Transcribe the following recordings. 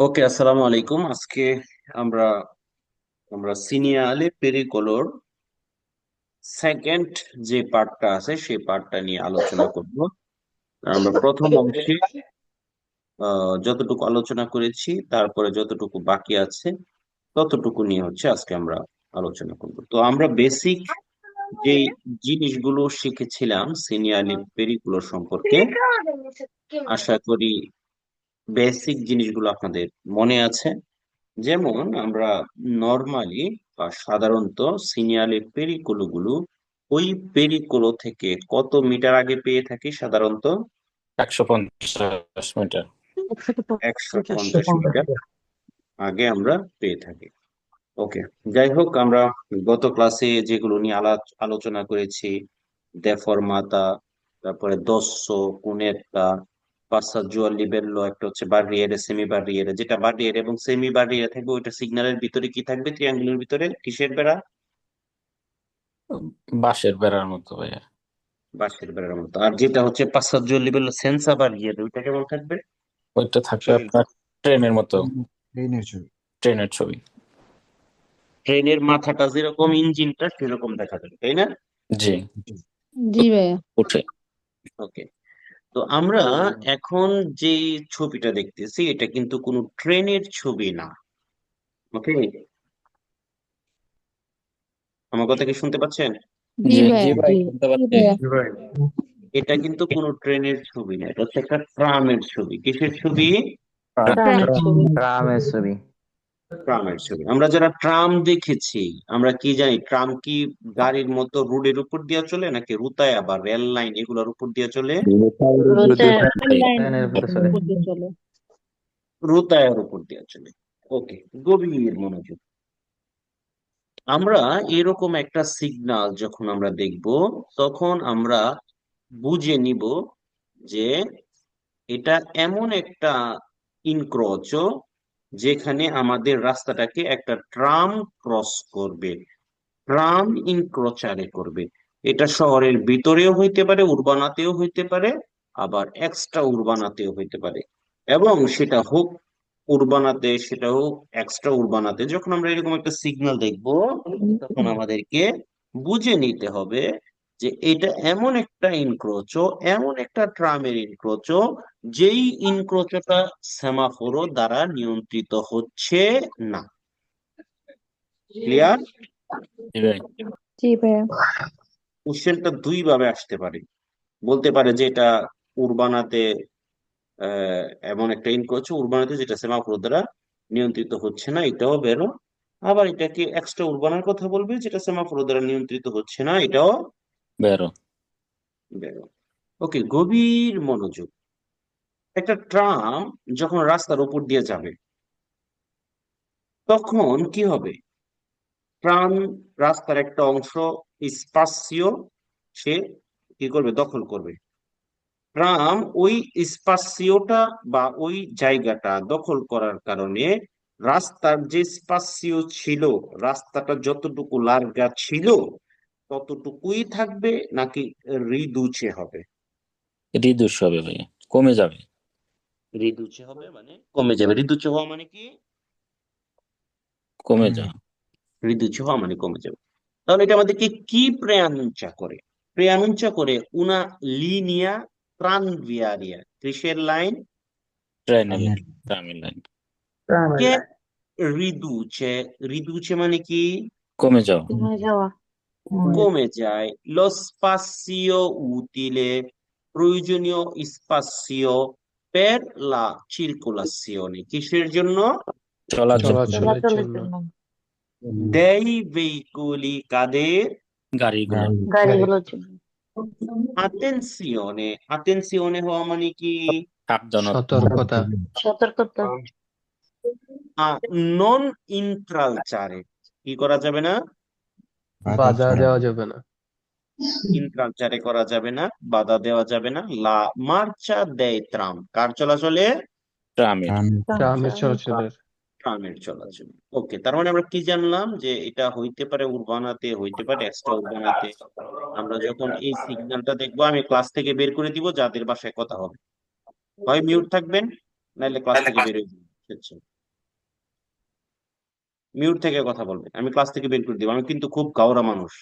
ওকে, আসসালামু আলাইকুম। আজকে আমরা আমরা সিনিয়ালে পেরিকোলোর সেকেন্ড যে পার্টটা আছে সেই পার্টটা নিয়ে আলোচনা করব। আমরা প্রথম অংশে যতটুকু আলোচনা করেছি, তারপরে যতটুকু বাকি আছে ততটুকু নিয়ে আজকে আমরা আলোচনা করব। তো আমরা বেসিক যে জিনিসগুলো শিখেছিলাম সিনিয়ালে পেরিকোলোর সম্পর্কে, আশা করি বেসিক জিনিসগুলো আপনাদের মনে আছে। যেমন আমরা নর্মালি বা সাধারণত সিনিয়ালে পেরিকোলো গুলো ওই পেরিকোলো থেকে কত মিটার আগে পেয়ে থাকি সাধারণত? 150 মিটার। 150 মিটার আগে আমরা পেয়ে থাকি। ওকে, যাই হোক, আমরা গত ক্লাসে যেগুলো নিয়ে আলোচনা করেছি, দেফর্মাতা, তারপরে দস্সো, কুনেত্তা, পাসাজ্জুয়া, লিবেল্লো, একটা হচ্ছে বার্রিয়েরে, সেমি বার্রিয়েরে। যেটা বার্রিয়েরে এবং সেমি বার্রিয়েরে থাকবে ওইটা সিগন্যালের ভিতরে কি থাকবে? ট্রিয়াঙ্গুলের ভিতরে কিসের বেড়া? বাঁশের বেড়ার মতো ভাইয়া। বাঁশের বেড়ার মতো। আর যেটা হচ্ছে পাসাজ্জুয়া, লিবেল্লো, সেন্সা বার্রিয়েরে, ওইটা কেমন থাকবে? ওইটা থাকবে আপনার ট্রেনের মতো। ট্রেনের ছবি। ট্রেনের ছবি। ট্রেনের মাথাটা যেরকম ইঞ্জিনটা সেরকম দেখা যাবে, তাই না? জি। জি ভাইয়া। উঠে। ওকে, তো আমরা এখন যে ছবিটা দেখতেছি এটা কিন্তু কোনো ট্রেনের ছবি না। ওকে, আমার কথা কি শুনতে পাচ্ছেন? জি জি ভাইয়া। ভাই, জি শুনতে জি পাচ্ছি। ভাইয়া। এটা কিন্তু কোনো ট্রেনের ছবি না, এটা হচ্ছে একটা ট্রামের ছবি। কিসের ছবি? ট্রামের ছবি। ট্রামের ছবি। ট্রামের ছবি। আমরা যারা ট্রাম দেখেছি, আমরা কি জানি ট্রাম কি গাড়ির মতো রোডের উপর দিয়ে চলে, নাকি রুতায় আবার রেল লাইন এগুলোর উপর দিয়ে চলে? হচ্ছে ভাই, লাইন ট্রেনের উপরে চলে। উপর দিয়ে চলে। রুতায়ের উপর দিয়ে চলে। ওকে, গভীর মনোযোগ। আমরা এরকম একটা সিগন্যাল যখন আমরা দেখব, তখন আমরা বুঝে নিব যে এটা এমন একটা ইনক্রোচ যেখানে আমাদের রাস্তাটাকে একটা ট্রাম ক্রস করবে, ট্রাম ইনক্রোচারে করবে। এটা শহরের ভিতরেও হইতে পারে, উর্বানাতেও হইতে পারে, আবার এক্সট্রা উর্বানাতেও হইতে পারে। এবং সেটা হোক উর্বানাতে, সেটা হোক এক্সট্রা উর্বানাতে, যখন আমরা এরকম একটা সিগন্যাল দেখব তখন আমাদেরকে বুঝে নিতে হবে যে এটা এমন একটা ইনক্রোচো, এমন একটা ট্রামের ইনক্রোচো, যেই ইনক্রোচটা সেমাফোরো দ্বারা নিয়ন্ত্রিত হচ্ছে না। ক্লিয়ার? জি ভাই। জি ভাইয়া। কোশ্চেনটা দুই ভাবে আসতে পারে। বলতে পারে যে এটা উর্বানাতে এমন একটা ইনক্রোচ উর্বানাতে যেটা সেমাফোর দ্বারা নিয়ন্ত্রিত হচ্ছে না, এটাও বেরো। আবার এটাকে এক্সট্রা উর্বানার কথা বলবে, যেটা সেমাফোর দ্বারা নিয়ন্ত্রিত হচ্ছে না, এটাও বেরো। বেরো। ওকে, গভীর মনোযোগ। একটা ট্রাম যখন রাস্তার উপর দিয়ে যাবে তখন কি হবে? ট্রাম রাস্তার একটা অংশ, স্পাসিও, সে কি করবে? দখল করবে। ট্রাম ওই স্পাসিওটা বা ওই জায়গাটা দখল করার কারণে রাস্তার যে স্পাসিও ছিল, রাস্তাটা যতটুকু লার্গা ছিল ততটুকুই থাকবে, নাকি রিদুচে হবে? রিদুষ হবে ভাইয়া, কমে যাবে। রিদুচে হবে মানে কমে যাবে। রিদুচে হওয়া মানে কি? কমে হুম। যাওয়া। ঋতুচ্ছ হওয়া মানে কমে যাবে। তাহলে এটা আমাদেরকে কি প্রেয়ানুঞ্চা করে? প্রেয়ানুঞ্চা করে উনা লিনিয়া ট্রানভিয়ারিয়া, কিসের লাইন? ট্রেনের ট্রামের। Line, ট্রামের line. কে রিদুচে। রিদুচে মানে কি? কমে যাওয়া। কমে যাওয়া। কমে যায়। লো স্পাসিও উতিলে, প্রয়োজনীয় স্পাসিও পের লা চিরকুলাসিওনে, কিসের জন্য? চলাচল। চলাচলের চলাচলের জন্য। জন্য। দেই ভেইকুলি, কাদের? গাড়িগুলো। গাড়িগুলোর জন্য। আতেনসিওনে। আতেনসিওনে হওয়া মানে কি? সাবধানতা। সতর্কতা। সতর্কতা। নন ইনট্রালচারে, কি করা যাবে না? বাধা দেওয়া যাবে না। ইনট্রালচারে করা যাবে না, বাধা দেওয়া যাবে না। লা মার্চা দেয় ট্রাম, কার চলাচলে? ট্রামের। ট্রামের চলাচলের। ট্রামের চলাচলে। ওকে, তার মানে আমরা কি জানলাম? যে এটা হইতে পারে উর্বানাতে, হইতে পারে এক্সট্রা উর্বানাতে। আমরা যখন এই সিগন্যালটা দেখবো আমি ক্লাস থেকে বের করে দিব, যাদের বাসায় কথা হবে হয় মিউট থাকবেন, নাইলে ক্লাস থেকে বের হয়ে যাবেন। মিউট থেকে কথা বলবেন, আমি ক্লাস থেকে বের করে দিব। আমি কিন্তু খুব গাওরা মানুষ,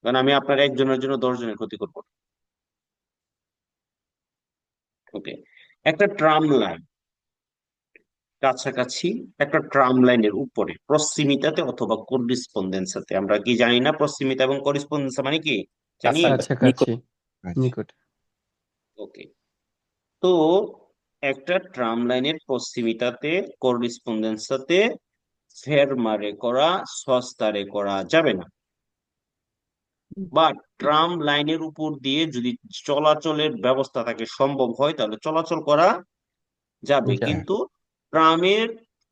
কারণ আমি আপনার একজনের জন্য 10 জনের ক্ষতি করবো। ওকে, একটা ট্রাম লাইন কাছাকাছি, একটা ট্রাম লাইনের উপরে প্রক্সিমিটাতে অথবা করেসপন্ডেন্সে, আমরা কি জানি না প্রক্সিমিটা এবং করেসপন্ডেন্স মানে কি জানি? কাছাকাছি, কাছাকাছি, নিকট। ওকে, তো একটা ট্রাম লাইনের প্রক্সিমিটাতে করেসপন্ডেন্সে ফেরমারে করা সস্তারে করা যাবে না, বা ট্রাম লাইনের উপর দিয়ে যদি চলাচলের ব্যবস্থা থাকে, সম্ভব হয়, তাহলে চলাচল করা যাবে। যাবে। কিন্তু ট্রামের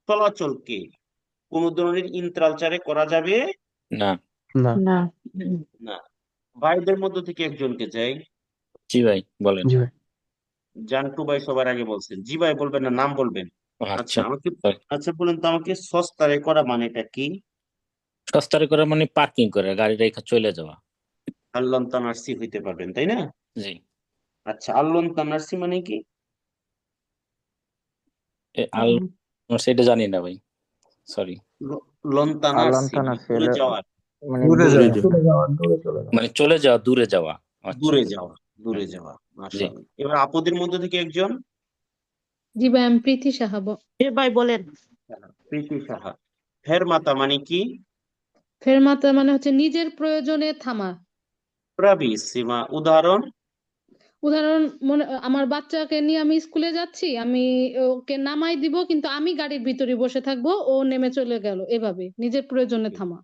চলাচলকে কোন ধরনের ইন্টারচারে করা যাবে না। না। না। না। ভাইদের মধ্য থেকে একজনকে চাই। জি ভাই বলেন। জি ভাই। জান্টু ভাই সবার আগে বলছেন, জি ভাই বলবেন না, নাম বলবেন। ও আচ্ছা আচ্ছা, আমাকে, sorry। আচ্ছা বলেন তো আমাকে, সস্তারে করা মানেটা কি? সস্তারে করে মানে পার্কিং করে গাড়ি রেখে চলে যাওয়া। আল্লাহ তানার্সি হইতে পারবেন তাই না? জি। আচ্ছা, আল্লাহ তানার্সি মানে কি? সেটা জানি না ভাই, সরি। লন্তানার্সি মানে দূরে যাওয়ার, দূরে দূরে যাওয়া। মানে চলে যাওয়া, দূরে যাওয়া। আচ্ছা। দূরে যাওয়া, দূরে হুম, যাওয়া। জি। মাশাআল্লাহ। এবার আপুদের মধ্যে থেকে একজন। জি ভাই, আমি প্রীতি সাহাব। ভাই বলেন। প্রীতি সাহা। ফেরমাতা মানে কি? ফেরমাতা মানে হচ্ছে নিজের প্রয়োজনে থামা। ব্রাভিসিমা, উদাহরণ? উদাহরণ, মনে আমার বাচ্চাকে নিয়ে আমি স্কুলে যাচ্ছি, আমি ওকে নামাই দিব কিন্তু আমি গাড়ির ভিতরে বসে থাকবো, ও নেমে চলে গেল, এভাবে নিজের প্রয়োজনে থামা।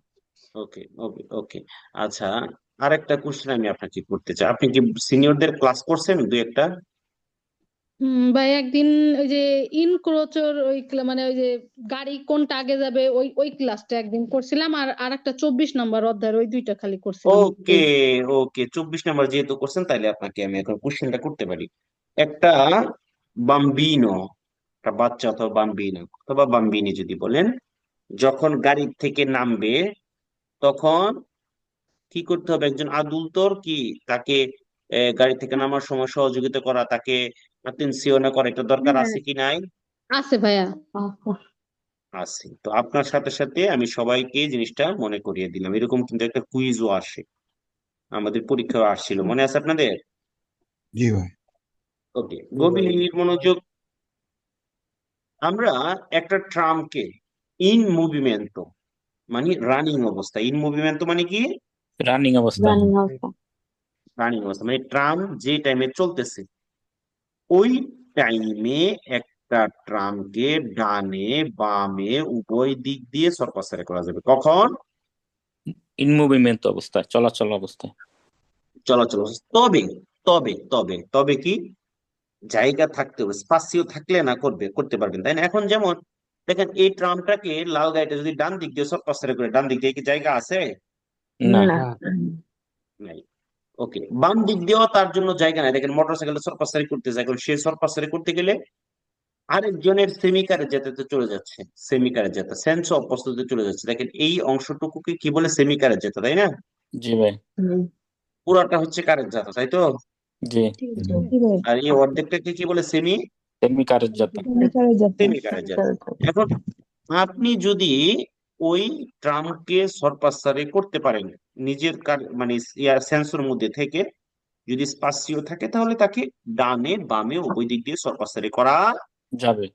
ওকে ওকে ওকে। আচ্ছা, আরেকটা কোশ্চেন আমি আপনাকে করতে চাই, আপনি কি সিনিয়রদের ক্লাস করছেন দুই একটা? ভাই একদিন ওই যে ইনক্রোচর মানে ওই যে গাড়ি কোনটা আগে যাবে ওই ক্লাসটা একদিন করছিলাম, আর আরেকটা 24 নম্বর অধ্যায়ের ওই দুইটা খালি করছিলাম। ওকে ওকে, 24 নম্বর যেহেতু করছেন, তাহলে আপনাকে আমি এখন কোশ্চেনটা করতে পারি। একটা বাম্বিনো, একটা বাচ্চা অথবা বাম্বিনো অথবা বাম্বিনি যদি বলেন, যখন গাড়ি থেকে নামবে তখন কি করতে হবে? একজন আদুলতর কি তাকে গাড়ি থেকে নামার সময় সহযোগিতা করা, তাকে আতেনসিওনা করা, এটা দরকার আছে কি নাই? আছে ভাইয়া। আছে। তো আপনার সাথে সাথে আমি সবাইকে এই জিনিসটা মনে করিয়ে দিলাম। এরকম কিন্তু একটা কুইজও আসে, আমাদের পরীক্ষাও আসছিল, মনে আছে আপনাদের? জি ভাই। ওকে, গভীর মনোযোগ। আমরা একটা ট্রামকে ইন মুভিমেন্টো মানে রানিং অবস্থা, ইন মুভিমেন্টো মানে কি? রানিং অবস্থা। রানিং অবস্থা মানে ট্রাম যে টাইমে চলতেছে, ওই টাইমে একটা ট্রামকে ডানে বামে উভয় দিক দিয়ে সরপাসারে করা যাবে। কখন? ইন মুভমেন্ট অবস্থায়, চলাচল অবস্থায়। চলাচল অবস্থা। তবে তবে তবে তবে কি জায়গা থাকতে হবে, স্পাসিও থাকলে না করতে পারবেন, তাই না? এখন যেমন দেখেন, এই ট্রামটাকে, লাল গাড়িটা যদি ডান দিক দিয়ে সরপাসারে করে, ডান দিক দিয়ে কি জায়গা আছে? না। নাই। ওকে, বাম দিক দিয়েও তার জন্য জায়গা নাই। দেখেন মোটরসাইকেলটা সরপাসারি করতেছে, এখন সে সরপাসারি করতে গেলে আরেকজনের সেমিকারে যেতে চলে যাচ্ছে, সেমিকারে যেতে সেন্স অফ প্রস্তুতি চলে যাচ্ছে। দেখেন এই অংশটুকুকে কি বলে? সেমিকারে যেতে, তাই না? জি ভাই। পুরাটা হচ্ছে কারের যাতা, তাই তো? জি। আর এই অর্ধেকটাকে কি বলে? তেমনি কারের যাত্রা। সেমিকারে যেতে। এখন আপনি যদি ওই ট্রামকে সরপাসারি করতে পারেন নিজের মানে সেন্সর মধ্যে থেকে, যদি স্পাসিও থাকে, তাহলে তাকে ডানে বামে উভয় দিক দিয়ে সরপাসারি করা যাবে।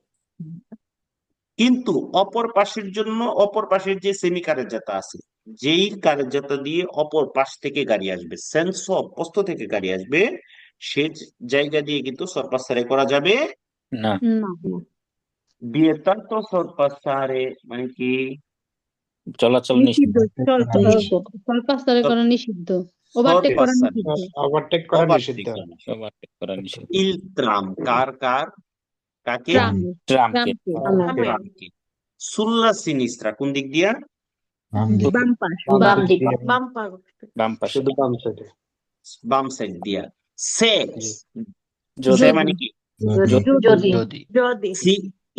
কিন্তু অপর পাশের জন্য, অপর পাশের যে সেমি কারের জাতা আছে, যেই কারের জাতা দিয়ে অপর পাশ থেকে গাড়ি আসবে, সেন্স অফ পোস্ত থেকে গাড়ি আসবে, সে জায়গা দিয়ে কিন্তু সরপাসারে করা যাবে না। বিয়েতার তো সরপাসারে মানে কি? চলাচল নিষিদ্ধ। সরপাসারে করা নিষিদ্ধ, ওভারটেক করা সরপাসারে, নিষিদ্ধ। ওভারটেক করা ওভারটেক নিষিদ্ধ। করা নিষিদ্ধ। ওভারটেক করা নিষিদ্ধ। ইল ট্রাম, কাকে? ট্রাম। ট্রামকে। ট্রামকে। সুল্লা সিনিস্ত্রা কোন দিক দিয়া? বাম পাশ। বাম পাশে। শুধু বাম সাইডে। বাম সাইড দিয়া। সে যদি। সে মানে কি? যদি। Si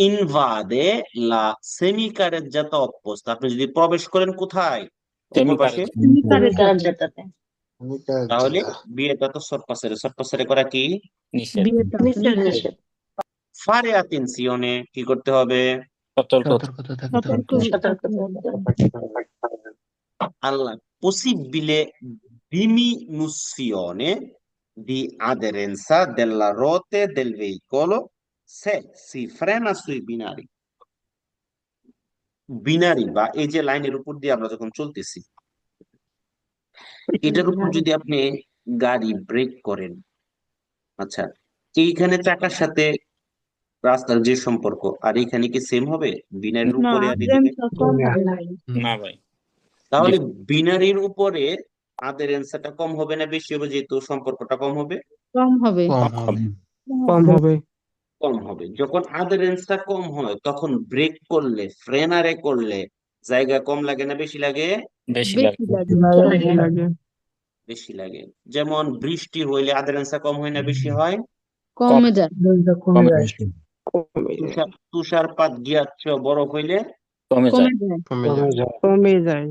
invade la semicarreggiata opposta, আপনি যদি প্রবেশ করেন কোথায়? অপর পাশে। তাহলে বিয়েটা তো সরপাসারে করা কি? নিষেধ। ফারে attenzione কি করতে হবে? সতর্ক সতর্কতা থাকতে হবে। সতর্ক alla possibile diminuzione di aderenza della rote del veicolo se si frena sui binari binary বা এই যে লাইনের উপর দিয়ে আমরা যখন চলতেছি এটার উপর যদি আপনি গাড়ি ব্রেক করেন, আচ্ছা, এইখানে চাকার সাথে রাস্তার যে সম্পর্ক আর এখানে কি সেম হবে বিনারির না উপরে আর এদিকে? আদ্রেনটা কম হবে না ভাই। তাহলে বিনারির উপরে আদেরেন্সটা কম হবে না বেশি হবে, যেহেতু সম্পর্কটা কম হবে? কম হবে কম হবে। কম হবে। কম হবে। যখন আদেরেন্সটা কম হয় তখন ব্রেক করলে ফ্রেনারে করলে জায়গা কম লাগে না বেশি লাগে? বেশি বেশি লাগে। লাগে বেশি লাগে। বেশি লাগে। যেমন বৃষ্টি হইলে আদেরেন্সটা কম হয় না বেশি হয়? কমে যায় কমে যায়। কমে যায়। তুষারপাত গিয়াচ্ছ বরফ হইলে কমে যায়। কমে যায় কমে যায়।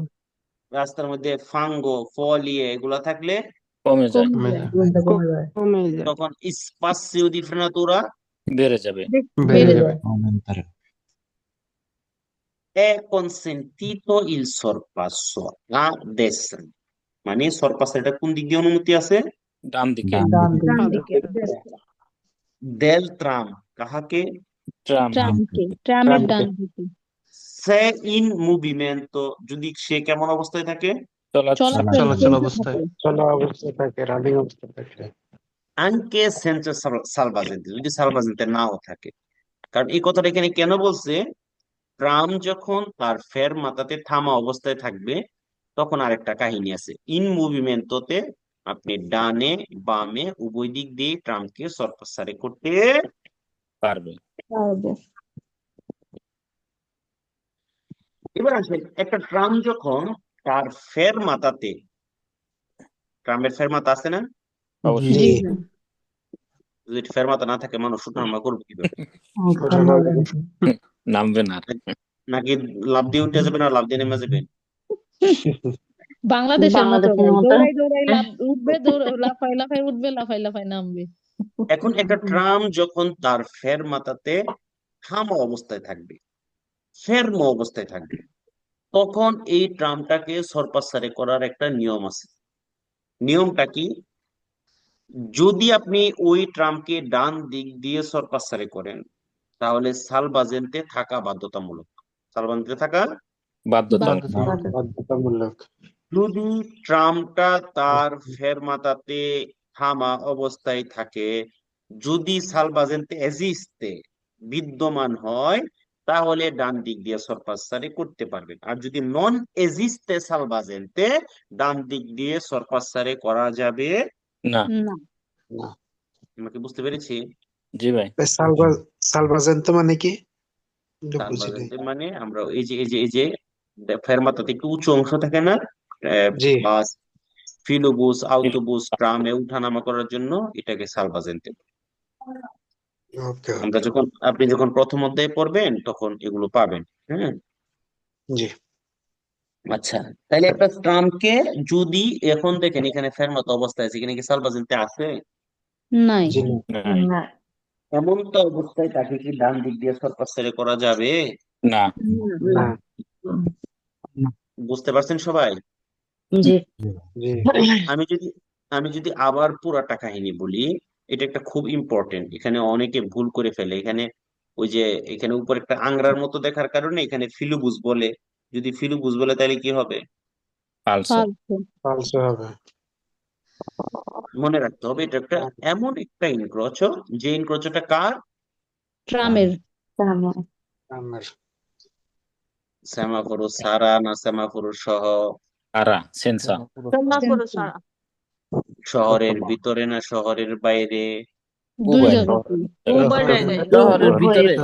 রাস্তার মধ্যে ফাঙ্গো ফলিয়ে এগুলা থাকলে কমে যায়। কমে যায় কমে যায়। তখন স্পাসিও দি frenatura বেড়ে যাবে। বেড়ে যাবে। Aumentare. è consentito il sorpasso a destra, মানে সরপাসের কোন দিক দিয়ে অনুমতি আছে? ডান দিকে। ডান দিকে del tram কাহাকে? ট্রাম। ট্রামের ডান দিকে se in movimento যদি সে কেমন অবস্থায় থাকে? চলাচল। চলাচল অবস্থায়। চলা অবস্থায় থাকে, রানিং অবস্থায় থাকে। anche senza salvagente, যদি সালভাজেন্তে নাও থাকে। কারণ এই কথাটা এখানে কেন বলছে? ট্রাম যখন তার ফেরমাতাতে থামা অবস্থায় থাকবে তখন আরেকটা কাহিনী আছে। ইন মুভিমেন্টোতে আপনি ডানে বামে উভয় দিক দিয়ে ট্রামকে সরপাসারে করতে পারবে। পারবে। এবার আসেন, একটা ট্রাম যখন তার ফেরমাতাতে, ট্রামের ফেরমাতা আছে না? অবশ্যই। যদি ফেরমাতা না থাকে মানুষ ওঠানামা করবে কিভাবে? নামবে না। নাকি লাফ দিয়ে উঠে যাবে না লাফ দিয়ে নেমে যাবে? বাংলাদেশের মতো বাংলাদেশের মতো। দৌড়াই দৌড়াই উঠবে লাফাই লাফাই উঠবে লাফাই লাফাই নামবে এখন একটা ট্রাম যখন তার ফেরমাতাতে থামা অবস্থায় থাকবে, ফেরমো অবস্থায় থাকবে, তখন এই ট্রামটাকে সরপাসারে করার একটা নিয়ম আছে। নিয়মটা কি? যদি আপনি ওই ট্রামকে ডান দিক দিয়ে সরপাসারে করেন তাহলে সালবাজেন্তে থাকা বাধ্যতামূলক। সালবাজেন্তে থাকা বাধ্যতামূলক। যদি ট্রামটা তার ফেরমাতাতে থামা অবস্থায় থাকে, যদি সালবাজেন্তে এজিস্তে বিদ্যমান হয় তাহলে ডান দিক দিয়ে সরপাসারে করতে পারবেন। আর যদি নন এজিস্তে সালবাজেন্তে ডান দিক দিয়ে সরপাসারে করা যাবে না। না আমাকে বুঝতে পেরেছি? জি ভাই। সালভাজেন্তো মানে কি? সালবাজেন্তে মানে আমরা এই যে ফেরমাতাতে একটু উঁচু অংশ থাকে না, জি। বাস ফিলোবুস আউটোবুস ট্রামে উঠানামা করার জন্য এটাকে সালবাজেন্তে। ওকে। আপনি যখন প্রথম অধ্যায়ে পড়বেন তখন এগুলো পাবেন। হ্যাঁ, জি। আচ্ছা, তাহলে একটা ট্রামকে যদি এখন দেখেন এখানে ফেরমাতা অবস্থায় আছে, এখানে কি সালবাজেন্তে আছে? নাই জি। নাই। না। এমন তো অবস্থায় তাকে কি ডান দিক দিয়ে সরপাসারে করা যাবে? না। না। বুঝতে পারছেন সবাই? জি। জি। আমি যদি আবার পুরাটা কাহিনী বলি, এটা একটা খুব ইম্পর্টেন্ট। এখানে অনেকে ভুল করে ফেলে। এখানে ওই যে এখানে উপর একটা আংরার মতো দেখার কারণে এখানে ফিলুবুস বলে। যদি ফিলুবুস বলে তাহলে কি হবে? ফালসো। ফালসো হবে। মনে রাখতে হবে এটা একটা এমন একটা ইনক্রোচ, যে ইনক্রোচটা কার? ট্রামের আমার। সেমাফোরো সারা না সেমাফোরো সহ? আরা সেন্সা। শহরের ভিতরে না শহরের বাইরে? দুই উভয়। জায়গায় শহরের ভিতরে।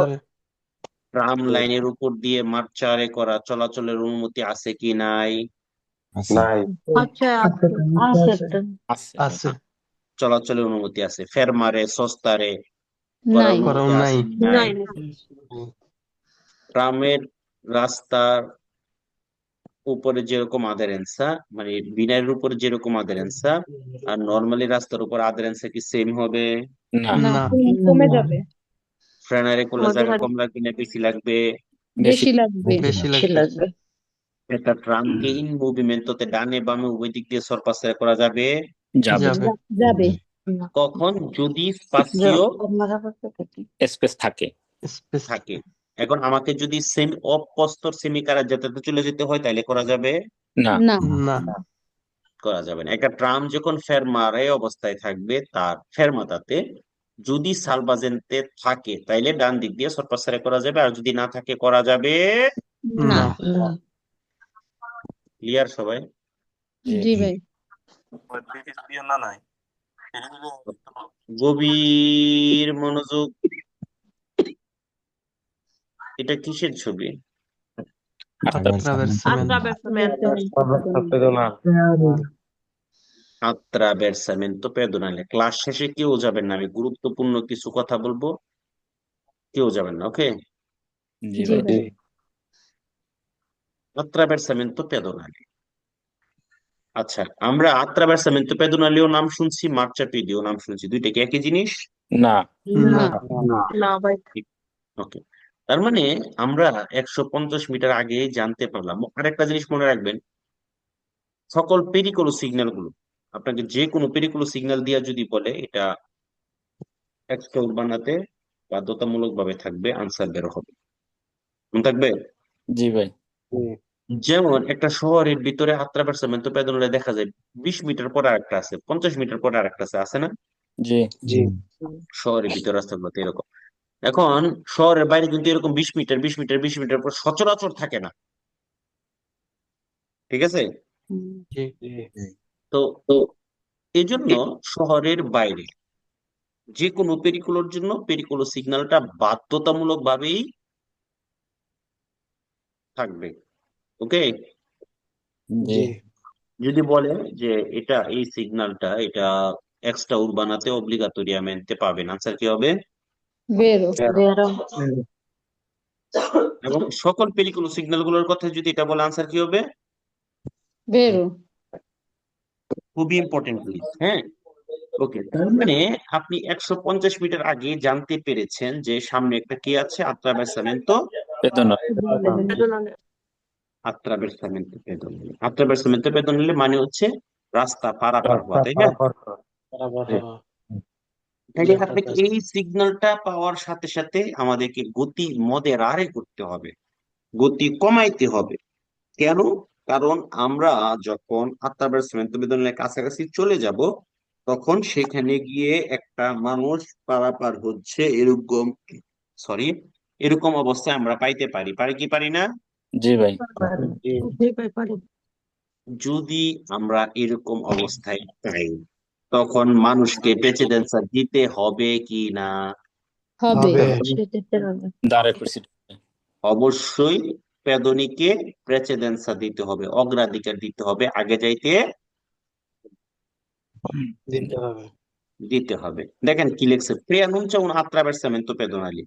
ট্রাম লাইনের উপর দিয়ে মার্চারে করা চলাচলের অনুমতি আছে কি নাই? নাই। আচ্ছা আছে তো। আছে। চলাচলের অনুমতি আছে। ফেরমারে সস্তারে করার নাই অনুমতি আছে কি নাই? নাই। ট্রামের রাস্তার উপরে যেরকম আদেরেন্সা, মানে বিনারের উপরে যেরকম আদেরেন্সা আর নর্মালি রাস্তার উপর আদেরেন্সা কি সেম হবে? না। না। কমে যাবে ফ্রেনারে করলে জায়গা কম লাগবে না বেশি লাগবে? বেশি বেশি লাগবে। বেশি বেশি লাগবে। লাগবে। একটা ট্রামকে ইন মুভমেন্টতে ডানে বামে উভয় দিক দিয়ে সরপাসারে করা যাবে যাবে, যাবে। যাবে না কখন? যদি স্পাসিও স্পেস থাকে। স্পেস থাকে। এখন আমাকে যদি সেমি অপ্রস্তর সেমি কারের যাত্রাতে চলে যেতে হয় তাহলে করা যাবে না, না। না। করা যাবে না। একটা ট্রাম যখন ফেরমারে অবস্থায় থাকবে তার ফেরমাতাতে যদি সালবাজেন্তে থাকে তাইলে ডান দিক দিয়ে সরপাসারে করা যাবে, আর যদি না থাকে করা যাবে না। না। না। ক্লিয়ার সবাই? জি ভাই। গভীর মনোযোগ। এটা কিসের ছবি? আত্রাবের সিমেন্ট। attraversamento pedonale। ক্লাস শেষে কেউ যাবেন না, আমি গুরুত্বপূর্ণ কিছু কথা বলবো, কেউ যাবেন না, ওকে? জি জি ভাই। ভাই। attraversamento pedonale। আচ্ছা, আমরা attraversamento pedonaleও নাম শুনছি, মার্চাপিডিও নাম শুনছি, দুইটা কি একই জিনিস? না, না। না। ওকে, তার মানে আমরা 150 মিটার আগে জানতে পারলাম। আরেকটা জিনিস মনে রাখবেন, সকল পেরিকোলো সিগন্যাল গুলো, আপনাকে যে কোনো পেরিকোলো সিগন্যাল দিয়া যদি বলে এটা এক্সট্রা বানাতে বাধ্যতামূলক ভাবে থাকবে, আনসার বের হবে। মনে থাকবে? জি ভাই। যেমন একটা শহরের ভিতরে attraversamento pedonale দেখা যায় 20 মিটার পরে আরেকটা আছে, 50 মিটার পরে আরেকটা আছে না? জি, শহরের ভিতরে রাস্তাগুলোতে এরকম। এখন শহরের বাইরে কিন্তু এরকম 20 মিটার 20 মিটার 20 মিটার পর সচরাচর থাকে না, ঠিক আছে? তো তো এই জন্য শহরের বাইরে যে কোনো পেরিকুলোর জন্য পেরিকুলো সিগন্যালটা বাধ্যতামূলক ভাবেই থাকবে, ওকে? জি, যদি বলে যে এটা এই সিগন্যালটা এটা এক্সট্রা উরবানাতে অব্লিগাটোরিয়ামেন্টে পাবেন, আনসার কি হবে? বেরো। বেরো। এবং সকল পেরিকুলো সিগন্যাল গুলোর কথা যদি এটা বলে, আনসার কি হবে? বেরো। খুবই ইম্পর্টেন্ট প্লিজ, হ্যাঁ? ওকে, তার মানে আপনি 150 মিটার আগে জানতে পেরেছেন যে সামনে একটা কি আছে, attraversamento বেদনা। pedonale মানে হচ্ছে রাস্তা পারাপার হওয়া, তাই না? তাহলে আপনাকে এই সিগন্যালটা পাওয়ার সাথে সাথে আমাদেরকে গতি মদেরারে করতে হবে, গতি কমাইতে হবে। কেন? কারণ আমরা যখন attraversamento pedonale কাছাকাছি চলে যাব তখন সেখানে গিয়ে একটা মানুষ পারাপার হচ্ছে এরকম, সরি, এরকম অবস্থায় আমরা পাইতে পারি, পারি কি পারি না? জি ভাই। যদি আমরা এরকম অবস্থায় পাই তখন মানুষকে প্রেসিডেন্সি দিতে হবে কি না? হবে। দিতে হবে। দাঁড়ে প্রেসিডেন্ট। অবশ্যই পেদনিকে প্রেসিডেন্সি দিতে হবে, অগ্রাধিকার দিতে হবে, আগে যাইতে দিতে হবে। দেখেন কি লিখছে, preannuncia un attraversamento pedonale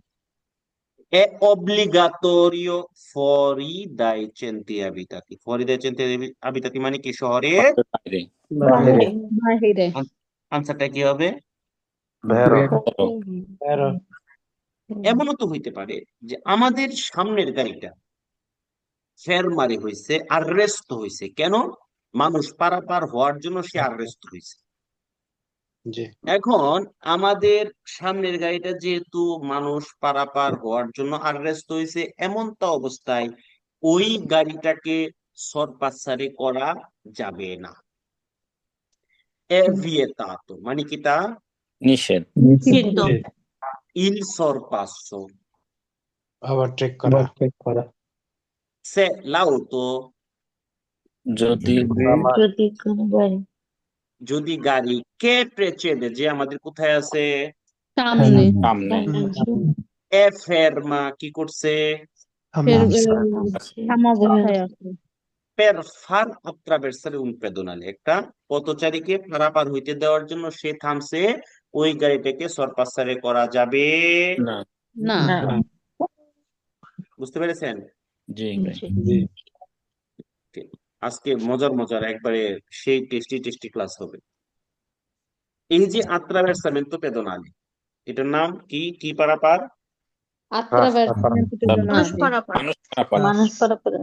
è obbligatorio fuori dai centri abitati। fuori dai centri abitati মানে কি? শহরে বাইরে। বাহিরে। আনসারটা কি হবে? এমনও তো হইতে পারে যে আমাদের সামনের গাড়িটা ফেরমারে হয়েছে, আররেস্ট হয়েছে, কেন? মানুষ পারাপার হওয়ার জন্য সে আররেস্ট হয়েছে। এখন আমাদের সামনের গাড়িটা যেহেতু মানুষ পারাপার হওয়ার জন্য আররেস্ট হয়েছে, এমনটা অবস্থায় ওই গাড়িটাকে সরপাসারে করা যাবে না। è vietato মানে কি? তা নিষেধ। নিষিদ্ধ। il sorpasso আবার চেক করা। se l'auto যদি যদি কোনো গাড়ি যদি গাড়ি কে precede যে আমাদের কোথায় আছে, সামনে। সামনে এ ফেরমা কি করছে, থামা অবস্থায় আছে। per far attraversare un pedonale একটা পথচারীকে পারাপার হইতে দেওয়ার জন্য সে থামছে, ওই গাড়িটাকে সরপাসারে করা যাবে না। না। না। বুঝতে পেরেছেন? জি ভাই। আজকে মজার মজার একবারে সেই টেস্টি টেস্টি ক্লাস হবে। এই যে attraversamento pedonale, এটার নাম কি? কি পারাপার? আত্রাভার্স রাস্তা পারাপার মানুষ পারাপার মানুষ পারাপার মানুষ পারাপারে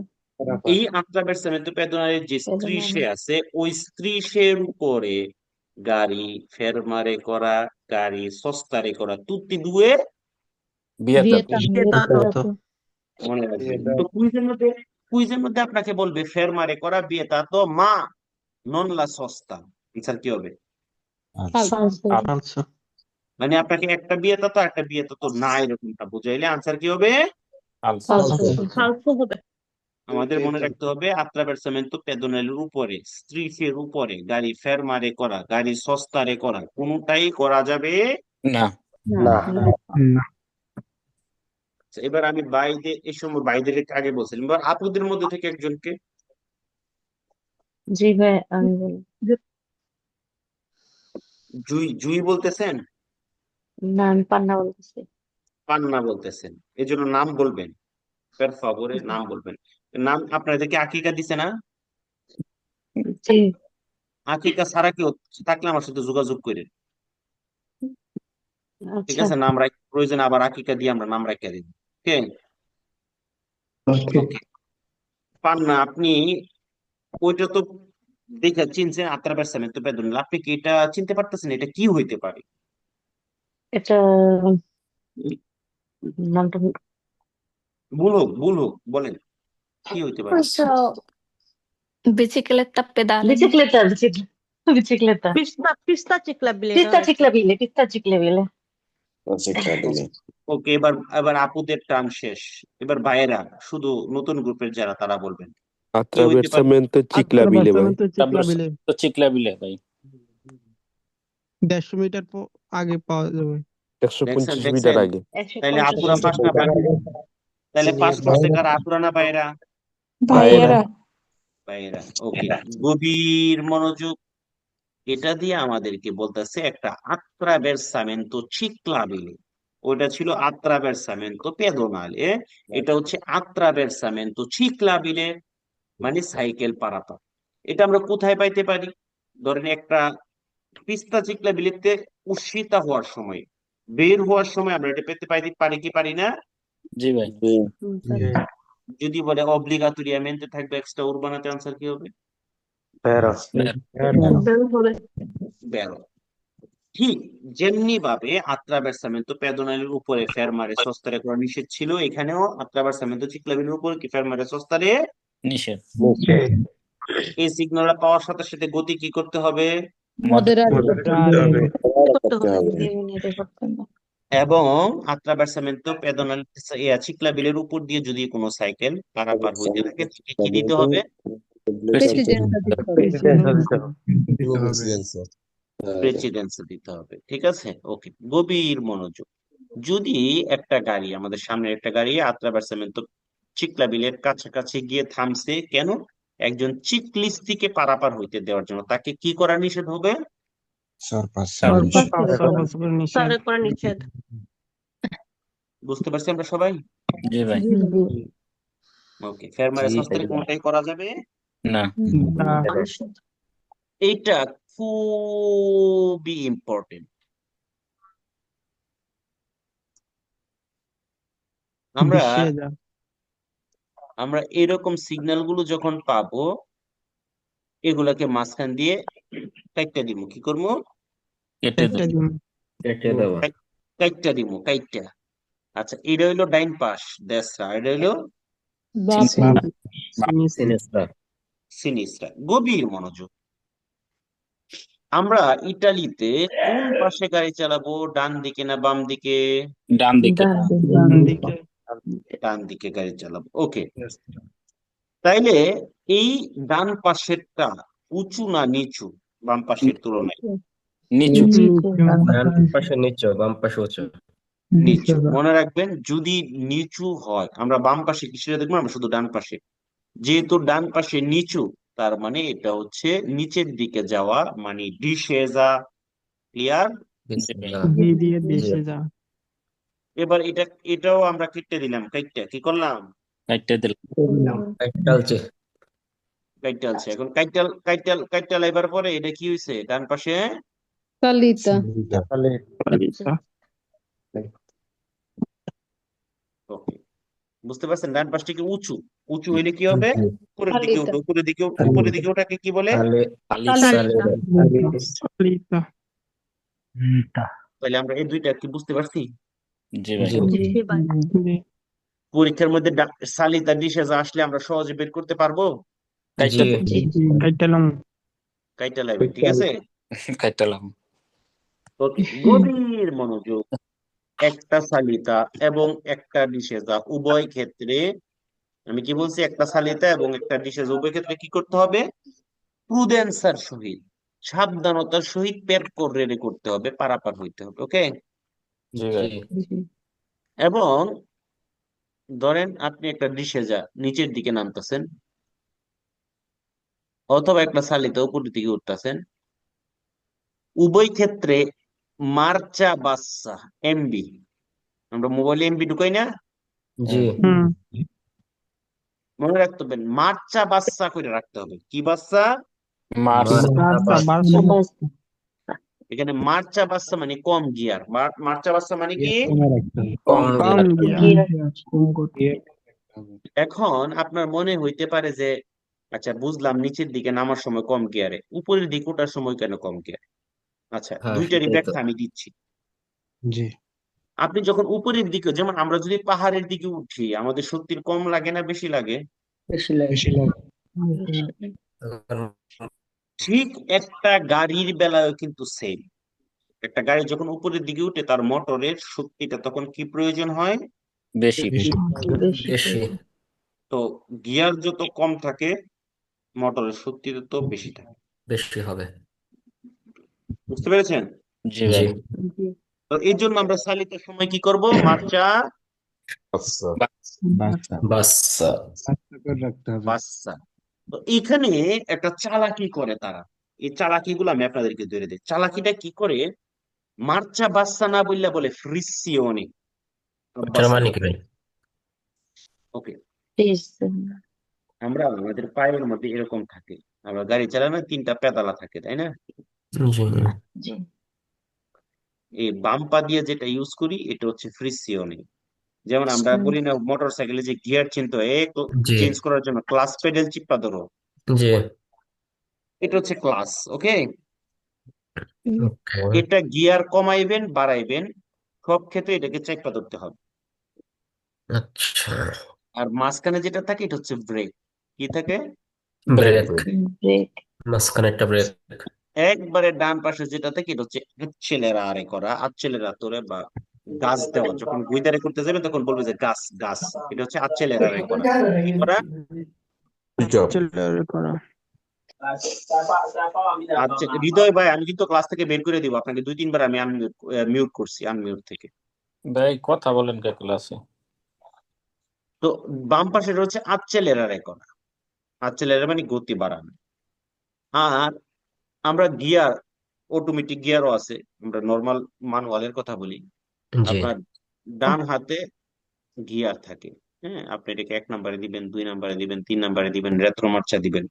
এই আত্রাবেরসামেন্তো পেদোনালের যে স্ত্রী বেদনা সে আছে ওই স্ত্রী সের উপরে গাড়ি ফেরমারে করা গাড়ি সস্তারে করা তুtti due বিয়েতে vietato মনে রাখবেন তো কুইজের মধ্যে আপনাকে বলবে ফেরমারে করা vietato মা non la sosta এছাড়া কি হবে falso, falso falso মানে আপনাকে একটা vietato আর একটা vietato না এরকমটা বুঝাইলে আনসার কি হবে falso falso falso হবে আমাদের মনে রাখতে হবে attraversamento pedonale উপরে স্ট্রিটের উপরে গাড়ি ফেরমারে করা গাড়ি সস্তারে করা কোনোটাই করা যাবে না না না, আচ্ছা, এবার আমি বাইদের এই সময় বাইদের আগে বলছিলাম এবার আপুদের মধ্যে থেকে একজনকে জি ভাই আমি বলি জুই জুই বলতেছেন না আমি পান্না বলতেছি পান্না বলতেছেন এই জন্য নাম বলবেন per favore নাম বলবেন নাম আপনাদেরকে আকিকা দিছে না জি আকিকা ছাড়া কেউ থাকলে আমার সাথে যোগাযোগ করেন ঠিক আচ্ছা আছে নাম রাখ প্রয়োজন আবার আকিকা দিয়ে আমরা নাম রাখিয়া দিই ওকে ওকে ওকে পান্না আপনি ওইটা তো দেখে চিনছেন attraversamento pedonale আপনি কি এটা চিনতে পারতেছেন এটা কি হইতে পারে এটা নামটা ভুল হোক বলেন কি হইতে পারে So, bicicletta pedale. bicicletta bicicletta pista ciclabile pista ciclabile ওকে এবার এবার আপুদের টার্ন শেষ এবার ভাইয়েরা শুধু নতুন গ্রুপের যারা তারা বলবেন কি হইতে পারে Attraversamento ciclabile, vai. চিকলাবিলে তো চিকলাবিলে ভাই 150 মিটার আগে পাওয়া যাবে 150 দেখছেন মিটার আগে। তাইলে আপুরা পাস না পায় তাহলে পাস করছে কারা আপুরা না ভাইয়েরা ভাইয়েরা। ভাইয়েরা ওকে গভীর মনোযোগ এটা দিয়ে আমাদেরকে বলতেছে একটা attraversamento ciclabile ওটা ছিল attraversamento pedonale এটা হচ্ছে attraversamento ciclabile মানে সাইকেল পারাপার এটা আমরা কোথায় পাইতে পারি ধরেন একটা পিস্তা চিকলাবিলেতে উৎসিতা হওয়ার সময় বের হওয়ার সময় আমরা এটা পেতে পারি কি পারি না জি ভাই যদি বলে অব্লিগাটোরিয়ামেন্টে থাকবে এক্সট্রা উরবানাতে আনসার কি হবে বেরো ঠিক যেমনি ভাবে attraversamento pedonale উপরে ফেরমারে সস্তারে করা নিষেধ ছিল এখানেও attraversamento ciclabile উপরে কি ফেরমারে সস্তারে নিষেধ এই সিগন্যালটা পাওয়ার সাথে সাথে গতি কি করতে হবে moderare Diminuire করতে হবে এবং attraversamento pedonale চিকলাবিলের উপর দিয়ে যদি কোনো সাইকেল পারাপার হইতে থাকে তাকে কি দিতে হবে presidenza প্রেসিডেন্সি দিতে হবে ঠিক আছে ওকে গভীর মনোযোগ যদি একটা গাড়ি আমাদের সামনে একটা গাড়ি attraversamento চিকলাবিলের কাছাকাছি গিয়ে থামছে কেন একজন চিকলিস্টিকে পারাপার হইতে দেওয়ার জন্য তাকে কি করা নিষেধ হবে করা নিষেধ বুঝতে পারছি আমরা সবাই জি ভাই ওকে ফেরমারে সস্তারে কোনটাই করা যাবে না এইটা খুবই ইম্পর্টেন্ট আমরা এরকম সিগন্যাল গুলো যখন পাবো এগুলাকে মাঝখান দিয়ে কাইটটা দিব কি করবো কাইটটা দিব কাইটটা আচ্ছা এটা হইলো ডাইন পাশ দেশরা এটা হইলো সিনিস্ট্রা গভীর মনোযোগ আমরা ইতালিতে কোন পাশে গাড়ি চালাবো ডান দিকে না বাম দিকে ডান দিকে ডান দিকে গাড়ি চালাবো ওকে তাইলে এই ডান পাশেরটা উঁচু না নিচু বাম পাশের তুলনায় নিচু নিচু মনে রাখবেন যদি নিচু হয় আমরা বাম পাশে কিছুটা দেখবো আমরা শুধু ডান পাশে যেহেতু ডান পাশে নিচু তার মানে এটা হচ্ছে নিচের দিকে যাওয়া মানে ডিসেজা ক্লিয়ার এবার এটাও আমরা কেটে দিলাম কাইটটা কি করলাম একটা দিলাম কাইটালছে এখন কাইটাল এবার পরে এটা কি হয়েছে ডান পাশে salita বুঝতে পারছেন? ডান পাশটিকে উঁচু, উঁচু হইলে কি হবে? জি উপরের দিকে সালিতা। উঠবে, তাহলে উপরের দিকে ওঠাকে কি বলে? তাহলে সালিসা। সালিতা। সালিতা লিতা তাহলে আমরা এই দুইটা কি বুঝতে পারছি? জি ভাই। জি জি জি পরীক্ষার মধ্যে সালিতা ডিসেজা আসলে আমরা সহজে বের করতে পারবো। জি জি জি কাইটালাম কাইটা লাইবেন, ঠিক আছে? কাইটালাম। ওকে, গভীর মনোযোগ। একটা সালিতা এবং একটা ডিসেজা উভয় ক্ষেত্রে, আমি কি বলছি, একটা সালিতা এবং একটা ডিসেজা উভয় ক্ষেত্রে কি করতে হবে? প্রুডেন্সার সহিত, সাবধানতার সহিত পের করে করতে হবে, পারাপার হইতে হবে। ওকে, জি জি ভাই। জি এবং ধরেন আপনি একটা ডিসেজা নিচের দিকে নামতেছেন, অথবা একটা সালিতা উপরের দিকে উঠতেছেন, উভয় ক্ষেত্রে মার্চা বাচ্চা এমবি, আমরা মোবাইলে এমবি ঢুকাই না, জি হুম মনে রাখতে হবে মার্চা বাচ্চা করে রাখতে হবে। কি বাচ্চা? মার্স। বার্তা বাচ্চা বার্তা এখানে মার্চা বাচ্চা মানে কম গিয়ার, মার্চা বাচ্চা মানে কি? কমে রাখতে হবে কম কম গিয়ার গিয়া কম গতি এখন আপনার মনে হইতে পারে যে আচ্ছা বুঝলাম, নিচের দিকে নামার সময় কম গিয়ারে, উপরের দিকে ওঠার সময় কেন কম গিয়ারে? আচ্ছা, হ্যাঁ দুইটারই সেটাই তো ব্যাখ্যা আমি দিচ্ছি। জি আপনি যখন উপরের দিকে, যেমন আমরা যদি পাহাড়ের দিকে উঠি, আমাদের শক্তির কম লাগে না বেশি লাগে? বেশি লাগে বেশি লাগে ঠিক একটা গাড়ির বেলায় কিন্তু সেম। একটা গাড়ি যখন উপরের দিকে উঠে তার মোটরের শক্তিটা তখন কি প্রয়োজন হয়? বেশি। বেশি বেশি বেশি তো গিয়ার যত কম থাকে মোটরের শক্তি তত বেশি থাকে। বেশি হবে বুঝতে পেরেছেন? জি জি ভাই। জি তো এই জন্য আমরা চালিতের সময় কি করব? মার্চা বাচ্চা বাচ্চা বাচ্চা বাচ্চা করে রাখতে হবে বাচ্চা। তো এখানে একটা চালাকি করে তারা, এই চালাকিগুলো আমি আপনাদেরকে ধরে দিই। চালাকিটা কি করে? মার্চা বাচ্চা না বললে বলে ফ্রিসিওনে এটার মানে কি ভাই? ওকে, প্লিজ আমরা আমাদের পায়ের মধ্যে এরকম থাকে, আমরা গাড়ি চালানো তিনটা পেদালা থাকে, তাই না? জি জি এই বাম পা দিয়ে যেটা ইউজ করি এটা হচ্ছে ফ্রিসিওনে। যেমন আমরা বলি না মোটর সাইকেলে যে গিয়ার চিনতে হয় জি চেঞ্জ করার জন্য ক্লাস পেডেল চিপা ধরো, জি এটা হচ্ছে ক্লাস। ওকে, ওকে এটা গিয়ার কমাইবেন বাড়াইবেন সব ক্ষেত্রে এটাকে চেপা ধরতে হবে। আচ্ছা আর মাঝখানে যেটা থাকে এটা হচ্ছে ব্রেক। কি থাকে? ব্রেক ব্রেক মাঝখানে একটা ব্রেক একবারে ডান পাশে যেটা থাকে এটা হচ্ছে আচ্ছেলেরা আরে করা, আচ্ছেলেরা তোরে বা গাছ দেওয়া। যখন গুইদারে করতে যাবে তখন বলবে যে গাছ গাছ, এটা হচ্ছে আচ্ছেলেরা আরে করা। কি করা? জব চলে করা আচ্ছা হৃদয় ভাই, আমি কিন্তু ক্লাস থেকে বের করে দিব আপনাকে, 2-3 বার আমি মিউট করছি, আনমিউট থেকে। ভাই কথা বলেন কে ক্লাসে? তো বাম পাশে রয়েছে আচ্ছেলেরা আরে করা, আচ্ছেলেরা মানে গতি বাড়ানো। আর আমরা গিয়ার, অটোমেটিক গিয়ারও আছে, আমরা নর্মাল ম্যানুয়ালের কথা বলি। জি আপনার ডান হাতে গিয়ার থাকে, হ্যাঁ, আপনি এটাকে 1 নম্বরে দিবেন, 2 নম্বরে দিবেন, 3 নম্বরে দিবেন, রেত্রো মার্চা দিবেন।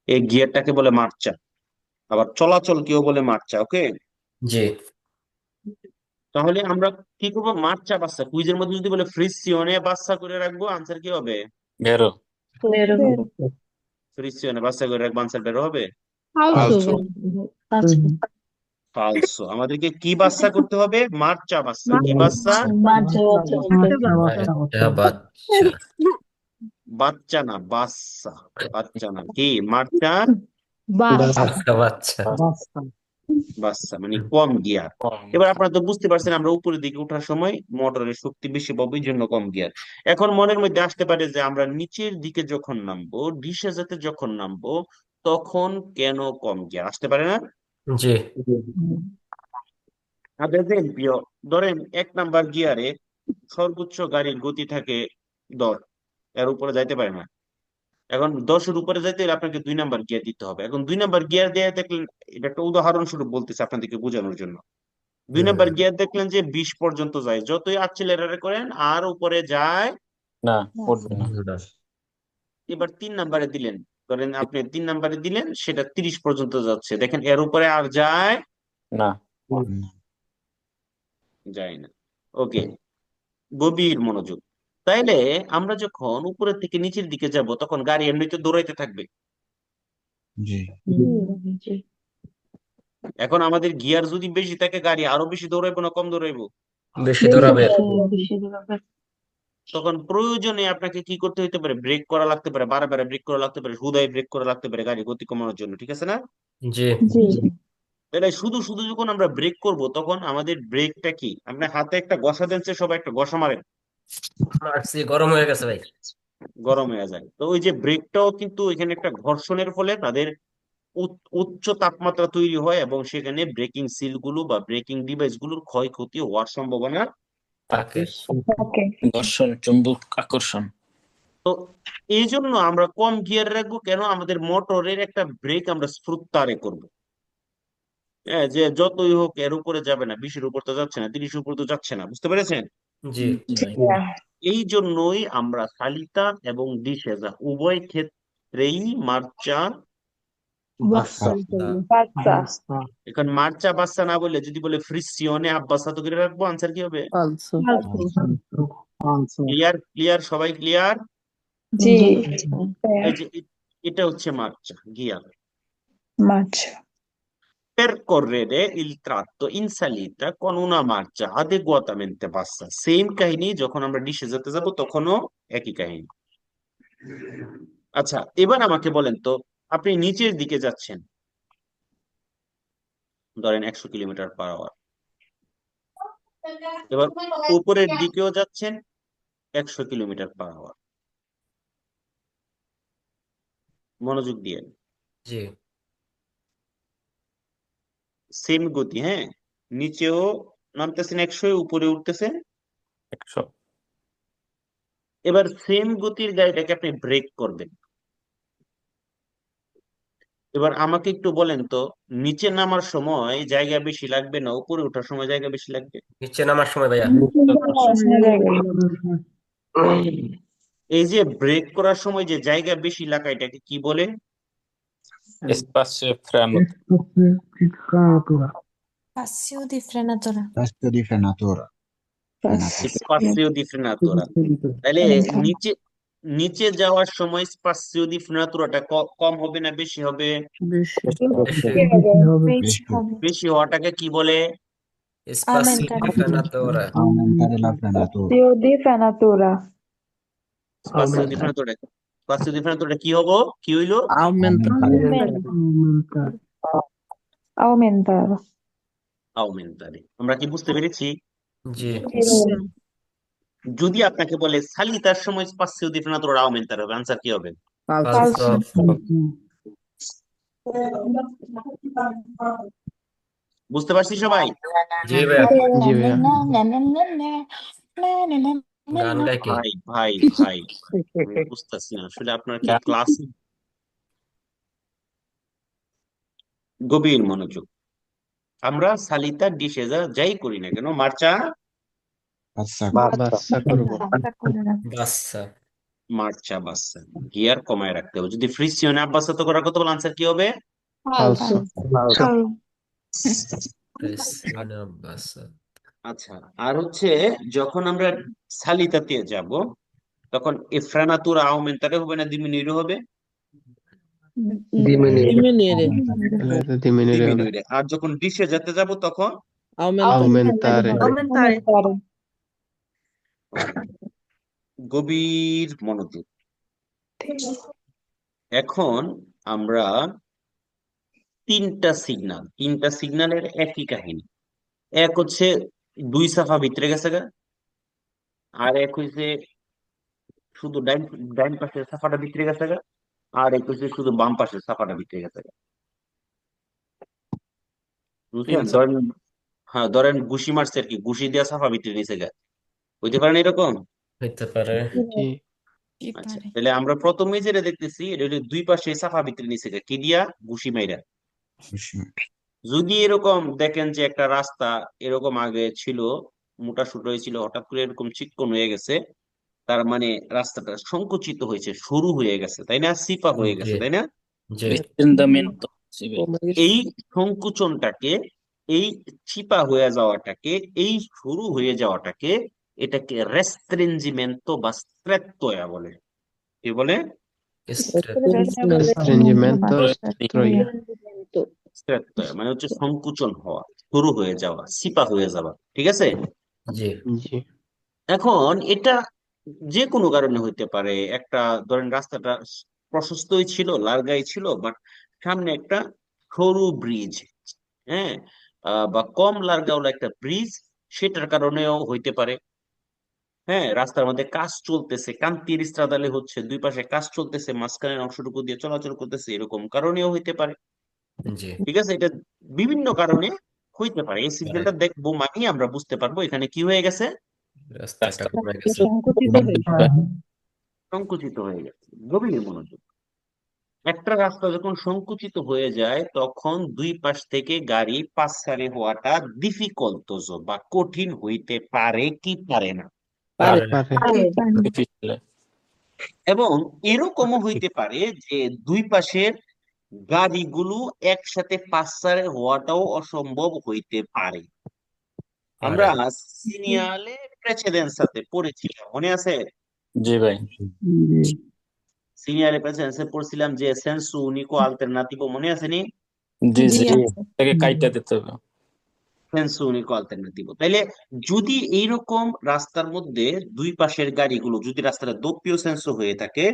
এই গিয়ারটাকে বলে মার্চা, আবার চলাচল কেউ বলে মার্চা। ওকে, জি তাহলে আমরা কি করবো? মার্চা বাচ্চা, কুইজের মধ্যে যদি বলে ফ্রিসিওনে বাচ্চা করে রাখবো, আনসার কি হবে? বেরো। বেরো ফ্রিসিওনে বাচ্চা করে রাখবো, আনসার বের হবে ফালতু ফালসু ফালসো। আমাদেরকে কি বাচ্চা করতে হবে? মার্চা বাচ্চা। কি বাচ্চা? বাচ্চা বাচ্চা বাচ্চা বাচ্চা বাচ্চা না বাচ্চা, বাচ্চা না, কি মার্চা বাস বাচ্চা বাচ্চা বাচ্চা মানে কম গিয়ার। কম। এবার আপনারা তো বুঝতে পারছেন আমরা উপরের দিকে ওঠার সময় মোটরের শক্তি বেশি পাবো, এই জন্য কম গিয়ার। এখন মনের মধ্যে আসতে পারে যে আমরা নিচের দিকে যখন নামবো, ডিসেজাতে যখন নামবো, তখন কেন কম গিয়ার আসতে পারে না? জি দেখেন প্রিয়, ধরেন 1 নাম্বার গিয়ারে সর্বোচ্চ গাড়ির গতি থাকে 10, এর উপরে যাইতে পারে না। এখন 10-এর উপরে যাইতে হলে আপনাকে 2 নাম্বার গিয়ার দিতে হবে। এখন 2 নাম্বার গিয়ার দিয়ে দেখলেন, এটা একটা উদাহরণস্বরূপ বলতেছে আপনাদেরকে বোঝানোর জন্য। 2 নাম্বার গিয়ার দেখলেন যে 20 পর্যন্ত যায়, যতই অ্যাক্সিলারেটর করেন আর উপরে যায় না, উঠবে না। এবার 3 নাম্বারে দিলেন, ধরেন আপনি 3 নাম্বারে দিলেন, সেটা 30 পর্যন্ত যাচ্ছে, দেখেন এর উপরে আর যায় না। যায় না। ওকে, গভীর মনোযোগ। তাইলে আমরা যখন উপরের থেকে নিচের দিকে যাব তখন গাড়ি এমনিতে দৌড়াইতে থাকবে। জি জি এখন আমাদের গিয়ার যদি বেশি থাকে গাড়ি আরো বেশি দৌড়াইবো না কম দৌড়াইবো? বেশি দৌড়াবে। বেশি দৌড়াবে। তখন প্রয়োজনে আপনাকে কি করতে হইতে পারে, ব্রেক করা লাগতে পারে, বারবার ব্রেক করা লাগতে পারে, হুদায় ব্রেক করা লাগতে পারে গাড়ি গতি কমানোর জন্য, ঠিক আছে না? জি জি তাহলে শুধু শুধু যখন আমরা ব্রেক করব তখন আমাদের ব্রেকটা কি, আপনার হাতে একটা ঘষা দেন, সবাই একটা ঘষা মারেন, মারছি, গরম হয়ে গেছে ভাই। গরম হয়ে যায়। তো ওই যে ব্রেকটাও কিন্তু এখানে একটা ঘর্ষণের ফলে তাদের উচ্চ তাপমাত্রা তৈরি হয় এবং সেখানে ব্রেকিং সিল গুলো বা ব্রেকিং ডিভাইস গুলোর ক্ষয়ক্ষতি হওয়ার সম্ভাবনা তাকে থাকে। ওকে ঘর্ষণ, চুম্বক আকর্ষণ। তো এই জন্য আমরা কম গিয়ার রাখবো কেন, আমাদের মোটরের একটা ব্রেক আমরা স্প্রুত্তারে করব। হ্যাঁ, যে যতই হোক এর উপরে যাবে না, 20-এর উপর তো যাচ্ছে না, 30-এর উপর তো যাচ্ছে না, বুঝতে পেরেছেন? জি জি ভাই। এই জন্যই আমরা সালিতা এবং ডিসেজা উভয় ক্ষেত্রেই মার্চা বাচ্চা। বাচ্চা এখন মার্চা বাচ্চা না বলে যদি বলে ফ্রিসিওনে আব্বাসা তো করে রাখবো, আনসার কি হবে? ক্লিয়ার ক্লিয়ার, সবাই ক্লিয়ার? জি এই যে এটা হচ্ছে মার্চা gear. Much Percorrere il tratto in salita con una marcia adeguatamente bassa. Same কাহিনী, যখন আমরা ডিসে যেতে যাব তখনও একই কাহিনী। আচ্ছা, এবার আমাকে বলেন তো, আপনি নিচের দিকে যাচ্ছেন, ধরেন 100 কিলোমিটার/আওয়ার, এবার উপরের দিকেও যাচ্ছেন 100 কিলোমিটার/আওয়ার। মনোযোগ দিয়ে, জি সেম গতি, হ্যাঁ, নিচেও নামতেছেন 100, উপরে উঠতেছেন 100। এবার সেম গতির গাড়িটাকে আপনি ব্রেক করবেন। এবার আমাকে একটু বলেন তো, নিচে নামার সময় জায়গা বেশি লাগবে না উপরে ওঠার সময় জায়গা বেশি লাগবে? নিচে নামার সময় ভাইয়া। এই যে ব্রেক করার সময় যে জায়গা বেশি লাগা, এটাকে কি বলে? Espacio freno. Passio di frenatura. Tasto di frenatura. স্পাসিও দি ফ্রেনাতুরা। তাহলে নিচে নিচে যাওয়ার সময় স্পাসিও দি ফ্রেনাতুরাটা কম হবে না বেশি হবে? Beşi. বেশি হওয়াটাকে কি বলে? Spazio di frenatura. Aumentare la frenatura. di frenatura স্পাসিও দি ফ্রেনাতুরা, স্পাসিও দি ফ্রেনাতুরা কি হবো, কি হইলো? aumentare আউমেন্টারে। আমরা কি বুঝতে পেরেছি? জি যদি আপনাকে বলে সালিতার সময় স্পাসিও দি ফ্রেনাতুরা আউমেন্টারে হবে, আনসার কি হবে? falso. বুঝতে পারছি সবাই? জি ভাইয়া। গান গায় কি? ভাই ভাই ভাই আমি বুঝতেছি না আসলে আপনার কি ক্লাস। গভীর মনোযোগ। আমরা সালিতা ডিসেজা যাই করি না কেন, মার্চা Passa. বাচ্চা মার্চা বাচ্চা, গিয়ার কমায় রাখতে হবে। যদি ফ্রিসিওনে আব্বাসা তো করার কথা বলে, আনসার কি হবে? pressione bassa. আচ্ছা, আর হচ্ছে যখন আমরা সালিতাতে যাব তখন এ ফ্রেনাতুরা আউমেন্টারে হবে না ডিমিনুইরে হবে? ডিমিনুইরে। আর যখন ডিসে যেতে যাব তখন aumentare গভীর মনোযোগ। এখন আমরা তিনটা সিগন্যালের একই কাহিনী। এক হচ্ছে 2 সাফা ভিতরে গেছে গা, আর এক হচ্ছে শুধু ডাইন পাশের সাফাটা ভিতরে গেছে গা, আর এক হচ্ছে শুধু বাম পাশের সাফাটা ভিতরে গেছে গা। বুঝলেন? ধরেন, হ্যাঁ ধরেন ঘুষি মারছে আর কি, ঘুষি দিয়া সাফা ভিতরে নিচে গা, বুঝতে পারেন এরকম? হইতে পারে। আচ্ছা, তাহলে আমরা প্রথমে যেটা দেখতেছি এটা হলো 2 পাশে সাফা ভিতরে নিচে গা, কি দিয়া? ঘুষি মাইরা। যদি এরকম দেখেন যে একটা রাস্তা এরকম আগে ছিল মোটা সুটো হয়েছিল, হঠাৎ করে এরকম চিকন হয়ে গেছে, তার মানে রাস্তাটা সংকুচিত হয়েছে, সরু হয়ে গেছে, তাই না? সিপা হয়ে গেছে, জি তাই না? জি Estendamento. Sí, ভাই। এই সংকুচনটাকে, এই চিপা হয়ে যাওয়াটাকে, এই সরু হয়ে যাওয়াটাকে এটাকে রেস্ট্রিঞ্জিমেন্টো বা স্ট্রেত্তয়া বলে। কি বলে? Restringimento, Restringimento. Restringimento. স্ট্রেত্তয়া মানে হচ্ছে সংকুচন হওয়া, শুরু হয়ে যাওয়া, সিপা হয়ে যাওয়া। ঠিক আছে? জি জি এখন এটা যে কোনো কারণে হইতে পারে। একটা ধরেন রাস্তাটা প্রশস্তই ছিল, লারগাই ছিল, বাট সামনে একটা সরু ব্রিজ, হ্যাঁ, বা কম লারগাওলা একটা ব্রিজ, সেটার কারণেও হইতে পারে। হ্যাঁ, রাস্তার মধ্যে কাজ চলতেছে, কান্তির ইস্ত্রাদালে হচ্ছে, দুই পাশে কাজ চলতেছে, মাঝখানের অংশটুকু দিয়ে চলাচল করতেছে, এরকম কারণেও হইতে পারে। জি ঠিক আছে? এটা বিভিন্ন কারণে হইতে পারে। এই পারে। সিগন্যালটা দেখবো মানে আমরা বুঝতে পারবো এখানে কি হয়ে গেছে, রাস্তাটা রাস্তা কমে গেছে। সংকুচিত হয়েছে। সংকুচিত হয়ে গেছে। গভীর মনোযোগ। একটা রাস্তা যখন সংকুচিত হয়ে যায় তখন দুই পাশ থেকে গাড়ি পাসারে হওয়াটা ডিফিকাল্ট বা কঠিন হইতে পারে কি পারে না। পারে পারে difficile. এবং এরকমও হইতে পারে যে দুই পাশের গাড়িগুলো একসাথে পাসারে হওয়াটাও অসম্ভব হইতে পারে। আমরা পারে সিনিয়ালে প্রেসিডেন্সাতে পড়েছিলাম, মনে আছে? জি ভাই। সিনিয়ারে প্রেসিডেন্সে পড়ছিলাম যে সেন্সু উনিকো আলটারনাটিভো, মনে আছে নি? জি জি জি আছে থেকে কাইটা দিতে হবে। সেন্সু উনিকো আলটারনাটিভো। তাইলে যদি এইরকম রাস্তার মধ্যে দুই পাশের গাড়িগুলো, যদি রাস্তাটা দোপ্পিও সেন্সো হয়ে থাকে,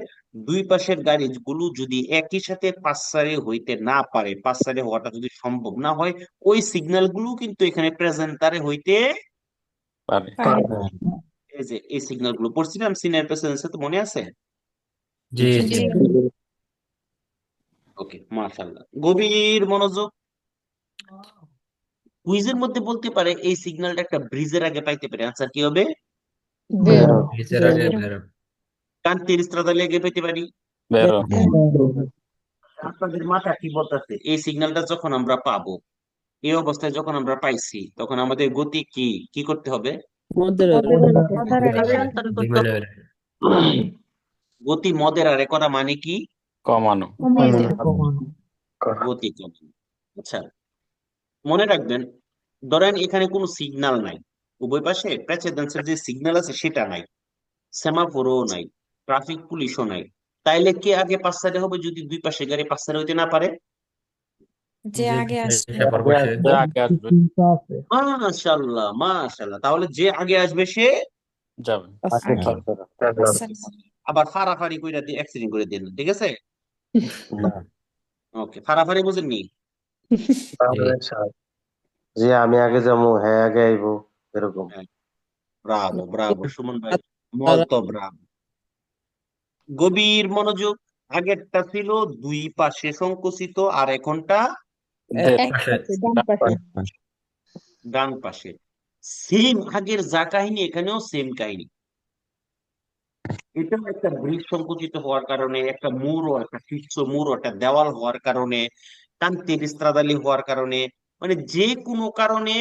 দুই পাশের গাড়িগুলো যদি একই সাথে পাঁচসারে হইতে না পারে, পাঁচসারে হওয়াটা যদি সম্ভব না হয়, ওই সিগন্যাল গুলো কিন্তু এখানে প্রেজেন্টারে হইতে, পারে পারে এই যে এই সিগন্যাল গুলো পড়ছিলাম সিনিয়র প্রেসিডেন্সে, তো মনে আছে? জি জি জি জি ওকে, মাশাআল্লাহ, গভীর মনোযোগ। কুইজের মধ্যে বলতে পারে এই সিগন্যালটা একটা ব্রিজের আগে পাইতে পারে, আনসার কি হবে? বেরো ব্রিজের আগে বেরো বেরো কান্তির স্ত্রাতালে আগে পাইতে পারি। বেরো আপনাদের মাথা কি বলতেছে? এই সিগন্যালটা যখন আমরা পাবো, এই অবস্থায় যখন আমরা পাইছি, তখন আমাদের গতি কি কি করতে হবে? ডিমিনার গতি মদেরারে করা মানে কি? কমানো কমিয়ে দেওয়া গতি কমানো। আচ্ছা, মনে রাখবেন, ধরেন এখানে কোনো সিগন্যাল নাই, উভয় পাশে প্রেসিডেন্সের যে সিগন্যাল আছে সেটা নাই, সেমাফোরও নাই, ট্রাফিক পুলিশও নাই, তাইলে কে আগে পাশ সাইডে হবে যদি দুই পাশে গাড়ি পাশ সাইডে হইতে না পারে? যে যে আগে আসবে পারবো সে যে আগে আসবে মাশাআল্লাহ মাশাআল্লাহ, তাহলে যে আগে আসবে সে যাবে। আগে আসার আবার ফাড়াফাড়ি কইরা দিয়ে অ্যাক্সিডেন্ট করে দিলেন, ঠিক আছে? ওকে, ফাড়াফাড়ি বুঝেননি? যে আমি আগে যাবো, হ্যাঁ আগে আইবো, এরকম। ব্রাভো ব্রাভো সুমন ভাই, মলতো ব্রাভো। গভীর মনোযোগ। আগেরটা ছিল দুই পাশে সংকুচিত, আর এখনটা এক পাশে পাশে ডান পাশে ডান পাশে। সেম আগের যা কাহিনী এখানেও সেম কাহিনী। এটাও একটা ব্রিজ সংকুচিত হওয়ার কারণে, একটা মুরো, একটা শীর্ষ মুরো, একটা দেওয়াল হওয়ার কারণে, কান্তির স্ত্রাদালি হওয়ার কারণে, মানে যে কোনো কারণে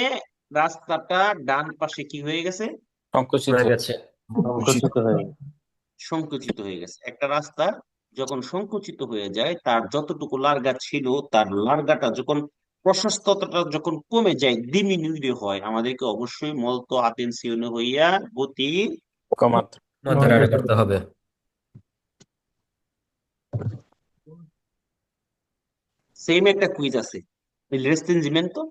রাস্তাটা ডান পাশে কি হয়ে গেছে? সংকুচিত কমে গেছে সংকুচিত হয়ে সংকুচিত হয়ে গেছে। একটা রাস্তা যখন সংকুচিত হয়ে যায়, তার যতটুকু লার্গা ছিল, তার লার্গাটা যখন, প্রশস্ততাটা যখন কমে যায়, ডিমিনিউট হয়, আমাদেরকে অবশ্যই মলতো আতেনসিওনে হইয়া গতি কমাতে মধ্যে করতে হবে। সেম একটা কুইজ আছে, il restringimento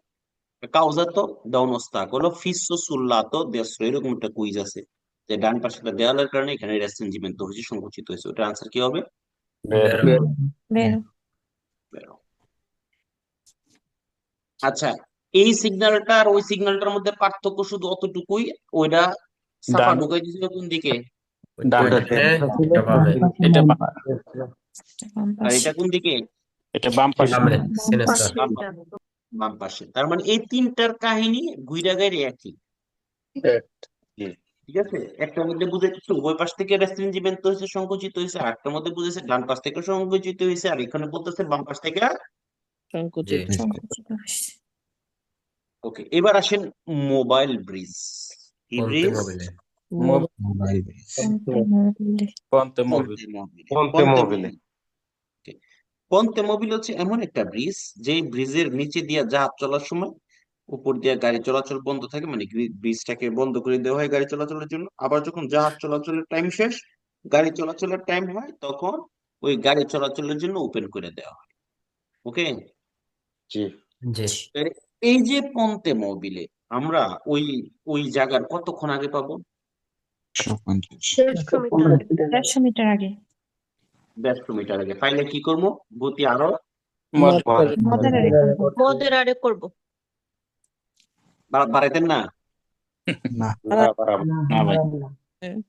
causato da uno ostacolo fisso sul lato destro, এরকম একটা কুইজ আছে যে ডান পাশেটা দেওয়ালের কারণে এখানে রেস্ট্রিঞ্জিমেন্ট হয়েছে, সংকুচিত হয়েছে। ওটার আনসার কি হবে? বেরো বেরো বেরো। আচ্ছা, এই সিগন্যালটা আর ওই সিগন্যালটার মধ্যে পার্থক্য শুধু অতটুকুই, ওইটা সাফা ডান ঢুকাই দিয়েছিল কোন দিকে, ডান ওইটাতে এটা পাবে এটা বাম আর পাশে এটা কোন দিকে? এটা বাম পাশে সামনে বাম সিনেস্টার বাম বাম পাশে। তার মানে এই তিনটার কাহিনী গুইরা গাইরে একই। ঠিক আছে? একটার মধ্যে বুঝাইতেছে উভয় পাশ থেকে রেস্ট্রিঞ্জিমেন্ট হয়েছে, সংকুচিত হয়েছে, আর একটার মধ্যে বুঝেছে ডান পাশ থেকে সংকুচিত হয়েছে, আর এখানে বলতেছে বাম পাশ থেকে। জি সংকুচিত হয়েছে ওকে, এবার আসেন মোবাইল ব্রিজ। কি পন্তে ব্রিজ? মোবিলে মোবাইল ব্রিজ পন্তে মোবিল পন্তে মোবিলে। পন্তে মোবিলে। পন্তে মোবিল হচ্ছে এমন একটা ব্রিজ যে ব্রিজের নিচে দিয়ে জাহাজ চলার সময় উপর দিয়ে গাড়ি চলাচল বন্ধ থাকে, মানে ব্রিজটাকে বন্ধ করে দেওয়া হয় গাড়ি চলাচলের জন্য। আবার যখন জাহাজ চলাচলের টাইম শেষ, গাড়ি চলাচলের টাইম হয়, তখন ওই গাড়ি চলাচলের জন্য ওপেন করে দেওয়া হয়। ওকে, জি জি এই যে পন্তে মোবিলে আমরা ওই ওই জায়গার কতক্ষণ আগে পাবো? 150 150 মিটার আগে 150 মিটার আগে পাইলে কি করবো? গতি আরো মডারে করবো মডারে করব। বাড়াইতেন না? না বাড়াবো। না ভাই,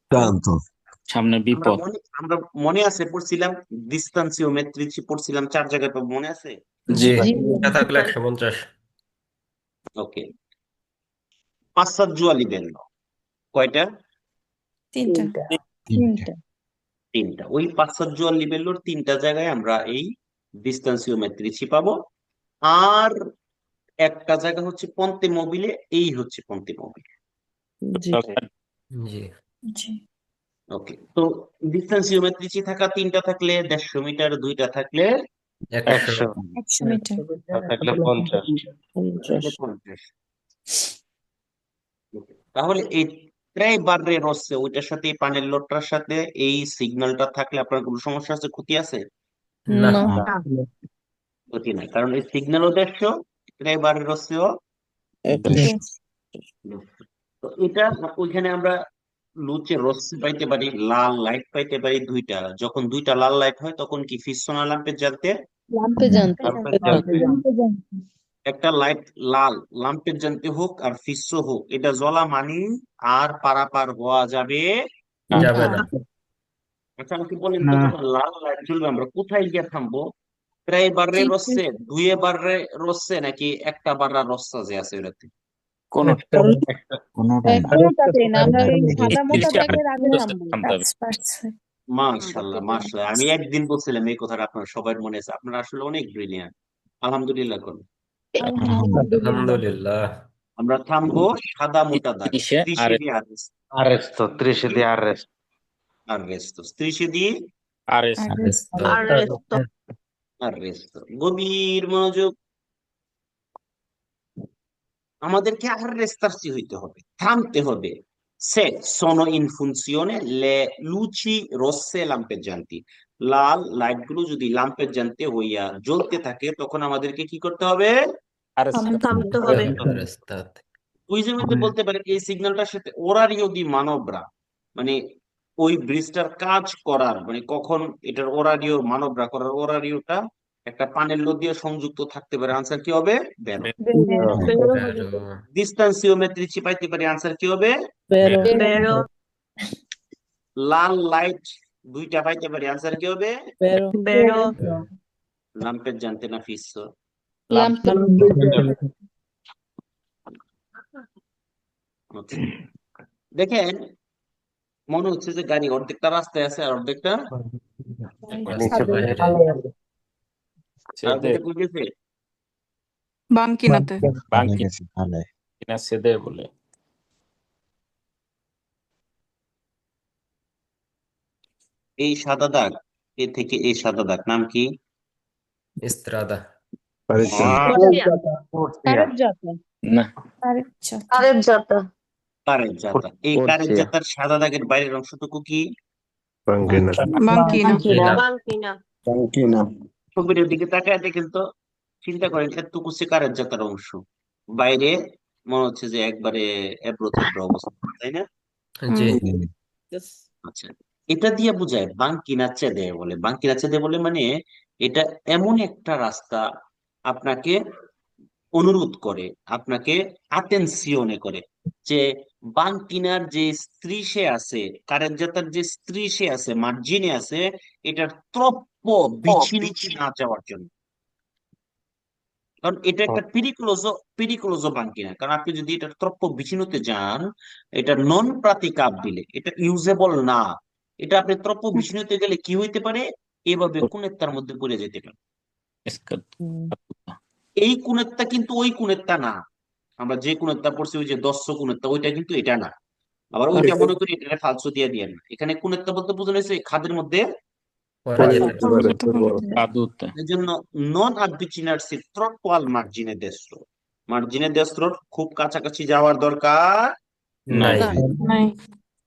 ক্লান্ত সামনে আমরা বিপদ। আমরা মনে আছে পড়ছিলাম ডিস্টান্সিওমেট্রি পড়ছিলাম 4 জায়গায় পাবো, মনে আছে? জি জি। এটা থাকলে 150। ওকে, passaggio a livello কয়টা? 3টা তিনটা তিনটা। ওই passaggio a livello 3টা জায়গায় আমরা এই ডিস্টান্সিওমেট্রি পাবো। আর একটা জায়গা হচ্ছে পন্তে মোবিলে, এই হচ্ছে পন্তে মোবিলে। জি। জি জি ওকে, তো ডিস্টান্সিওমেট্রি থাকা 3টা থাকলে 150 মিটার, 2টা থাকলে 100 100 মিটার থাকলে 50। থাকলে 50। Okay, তাহলে এই ট্রাই বারে রসে ওইটার সাথে এই পানের লোডটার সাথে এই সিগন্যালটা থাকলে আপনার কোনো সমস্যা আছে, ক্ষতি আছে? না না। ক্ষতি নাই, কারণ এই সিগন্যালও 150, ট্রাই বারে রসেও। Yes. তো এটা ওইখানে আমরা লুচে রশ্মি পাইতে পারি, লাল লাইট পাইতে পারি 2টা। যখন 2টা লাল লাইট হয় তখন কি ফিসোনা ল্যাম্পের জানতে লাম্পে জানতে একটা লাইট লাল ল্যাম্পের জানতে হোক আর ফিসো হোক, এটা জ্বলা মানি আর পারাপার হওয়া যাবে। যাবে না। আচ্ছা আমাকে বলেন তো, যখন লাল লাইট জ্বলবে আমরা কোথায় গিয়ে থামবো? প্রায় বারে রসছে, 2 বারে রসছে, নাকি একটা বাররা রস্তা যে আছে ওটাতে? কোনটা কোনোটাই না কোনোটাতেই না, আমরা ওই সাদা মোটা 30 দাগের আগে থামবো। থামতে হবে। 5%. মাশাআল্লাহ মাশাআল্লাহ, আমি একদিন বলছিলাম এই কথাটা, আপনার সবার মনে আছে। আপনারা আসলে অনেক ব্রিলিয়ান্ট, আলহামদুলিল্লাহ করুন। আলহামদুলিল্লাহ। আমরা থামবো সাদা মোটা দাগ 30 এ 30 আর দিয়ে Arresto, 30 দিয়ে arrest। আররেস্তো, 30 দিয়ে আর আররেস্তো। গভীর মনোযোগ। আমাদেরকে আররেস্তার্সি হইতে হবে, থামতে হবে। সে sono in funzione le luci rosse lampeggianti, Lal light গুলো যদি লাম্পেজ্জান্তে হইয়া জ্বলতে থাকে, তখন আমাদেরকে কি করতে হবে? থামতে হবে। Restate. ওই যে মধ্যে বলতে পারেন এই সিগন্যালটার সাথে ওরারিও দি মানবরা, মানে ওই ব্রিজটার কাজ করার, মানে কখন এটার ওরারিও মানবরা করার ওরারিওটা একটা পানের লোড দিয়ে সংযুক্ত থাকতে পারে। আনসার কি হবে? বেরো। Pero ডিস্টান্সিওমেট্রি পাইতে পারি, আনসার কি হবে? বেরো। লাল লাইট 2টা পাইতে পারি, আনসার কি হবে? বেরো। লাম্পের জানতে না ফিসো? লাম্পে আচ্ছা। দেখেন, মনে হচ্ছে যে গাড়ি অর্ধেকটা রাস্তায় আছে আর অর্ধেকটা নিচে বাইরে। কই গেছে? বানকিনাতে বাংকি গেছে ভালো কিনা সেদে বলে। এই সাদা দাগ, এ থেকে এই সাদা দাগ নাম কি? Estrada. কারের যাতা না আরে যাতা। কারের জাতা। এই কারের জাতার সাদা দাগের বাইরের অংশটুকু কি? বানকিনা বাংকিনা। ছবির দিকে তাকায় দেখেন তো, চিন্তা করেন এতটুকু সে কারের জাতার অংশ, বাইরে মনে হচ্ছে যে একবারে এবড়ো থেবড়ো অবস্থা, তাই না? জি আচ্ছা, এটা দিয়ে বোঝায় বাংকিনা চেদে বলে। বাংকিনা চেদে বলে মানে এটা এমন একটা রাস্তা আপনাকে অনুরোধ করে, আপনাকে আটেনসিওনে করে, যে বাংকিনার যে স্ত্রী সে আছে, কারেজ্জাতার যে স্ত্রী সে আছে, মার্জিনে আছে, এটার ত্রপ্প বিচ্ছিন্নতি না যাওয়ার জন্য। কারণ এটা একটা পিরিকুলোজো বাংকিনা, কারণ আপনি যদি এটা ত্রপ্প বিচ্ছিন্নতে যান, এটা নন প্রাতিকাপ দিলে এটা ইউজেবল না। এটা আপনি ত্রপ্প বিচ্ছিন্নতে গেলে কি হইতে পারে? এভাবে কুনেত্তার মধ্যে পড়ে যেতে পারে। এই কুনেত্তা কিন্তু ওই কুনেত্তা না, আমরা যে কুনেত্তা পড়ছি ওই যে দস্য কুনেত্তা, ওইটা কিন্তু এটা না। আবার ওইটা মনে করি এটা ফালসো দিয়ে দিয়ে না। এখানে কুনেত্তা বলতে বোঝানো হয়েছে খাদের মধ্যে পরে যেতে কাদুতে। এই জন্য non avvicinarsi troppo al margine destro, মার্জিনের দেশরোড খুব কাছাকাছি যাওয়ার দরকার নাই নাই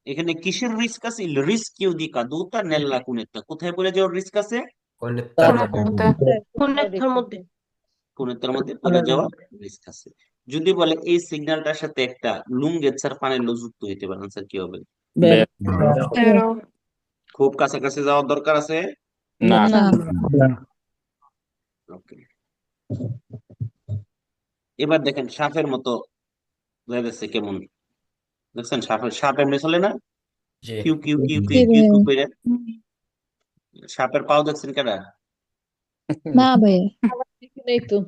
এখানে কিসের রিস্ক আছে rischio di caduta nella cunetta কোথায় পড়ে যাওয়ার রিস্ক আছে কোনেত্তার কোনেক্টর মধ্যে কুনেত্তার মধ্যে পড়ে যাওয়ার রিস্ক আছে যদি বলে এই সিগন্যালটার সাথে একটা লুঙ্গেচ্ছার পানের লো যুক্ত হইতে পারে আনসার কি হবে তেরো খুব কাছাকাছি যাওয়ার দরকার আছে না না ওকে এবার দেখেন সাপের মতো যাচ্ছে কেমন দেখছেন সাপ এমনি চলে না জি কিউ কিউ কিউ কিউ কিউ কিউ করে সাপের পাও দেখছেন কেডা না ভাইয়া এই তো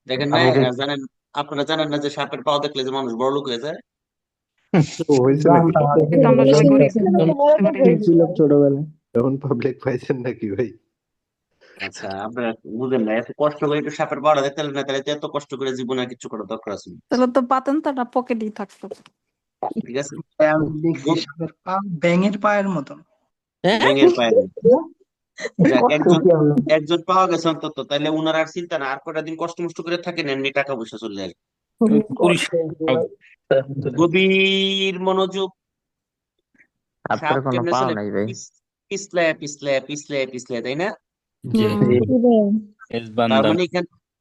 দেখেন না আমি দেখ- জানেন আপনারা জানেন না যে সাপের পাও দেখলে যে মানুষ বড় লোক হয়ে যায় হয়েছে নাকি আমরা সবাই গরিব ছিলাম ছোটবেলায় তখন পাবলিক পাইছেন নাকি ভাই আচ্ছা আপনারা বুঝেন না এত কষ্ট করে একটু সাপের পাওয়াটা দেখতে না তাহলে তো এত কষ্ট করে জীবনে আর কিছু করার দরকার আছে না। তাহলে তো পাতেনটা পকেটেই থাকতো ঠিক আছে আমি দেখছি সাপের পা ব্যাঙের পায়ের মতন ব্যাঙের পায়ের মতো। যাক, একজন পাওয়া গেছে অন্তত তাহলে উনার আর চিন্তা না আর কটা দিন কষ্ট মষ্ট করে থাকেন এমনি টাকা পয়সা চলে আসবে গভীর মনোযোগ সাপ কেমনে চলে পিছলায় পিছলায় পিছলায় পিছলায় তাই না জি তার মানে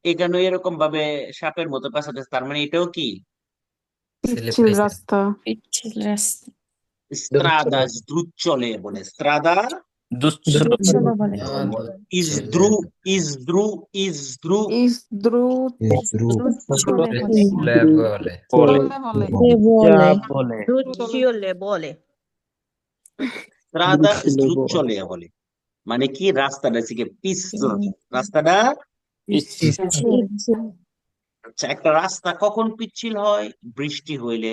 এখানে এরকম ভাবে সাপের মতো পাশাপাশি তার মানে এটাও কি পিচ্ছিল রাস্তা স্ত্রাদা দ্রুচলে বলে স্ত্রাদা চলো বলে ইজদ্রু ইজদ্রু ইজদ্রু বলে রুচিওলে বলে স্ত্রাদা দ্রুচলে বলে মানে কি রাস্তাটা থেকে পিছল রাস্তাটা আচ্ছা একটা রাস্তা কখন পিচ্ছিল হয় বৃষ্টি হইলে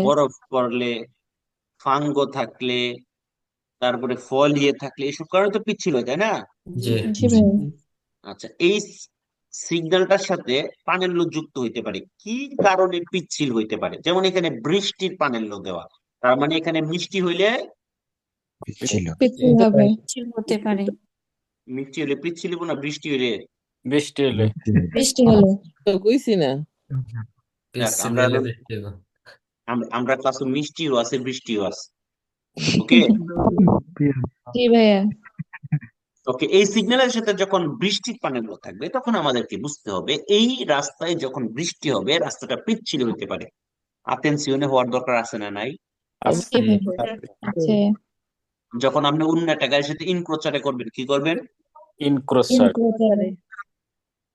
বরফ পড়লে ফাঙ্গ থাকলে তারপরে ফলিয়ে থাকলে এসব কারণে তো পিচ্ছিল হয় তাই না জি আচ্ছা এই সিগন্যালটার সাথে পানের লো যুক্ত হইতে পারে কি কারণে পিচ্ছিল হইতে পারে যেমন এখানে বৃষ্টির পানের লো দেওয়া তার মানে এখানে মিষ্টি হইলে ছিল হতে পারে মিষ্টি হলে পিচ্ছিল হইব না বৃষ্টি হইলে যাক, আমরা ক্লাসে মিষ্টিও আছে বৃষ্টিও আছে ওকে ওকে এই সিগন্যালের সাথে যখন বৃষ্টির পানিগুলো থাকবে তখন আমাদেরকে বুঝতে হবে এই রাস্তায় যখন বৃষ্টি হবে রাস্তাটা পিচ্ছিল হতে পারে আতেনসিওনে হওয়ার দরকার আছে না নাই যখন আপনি অন্য একটা গাড়ির সাথে ইনক্রোচারে করবেন কি করবেন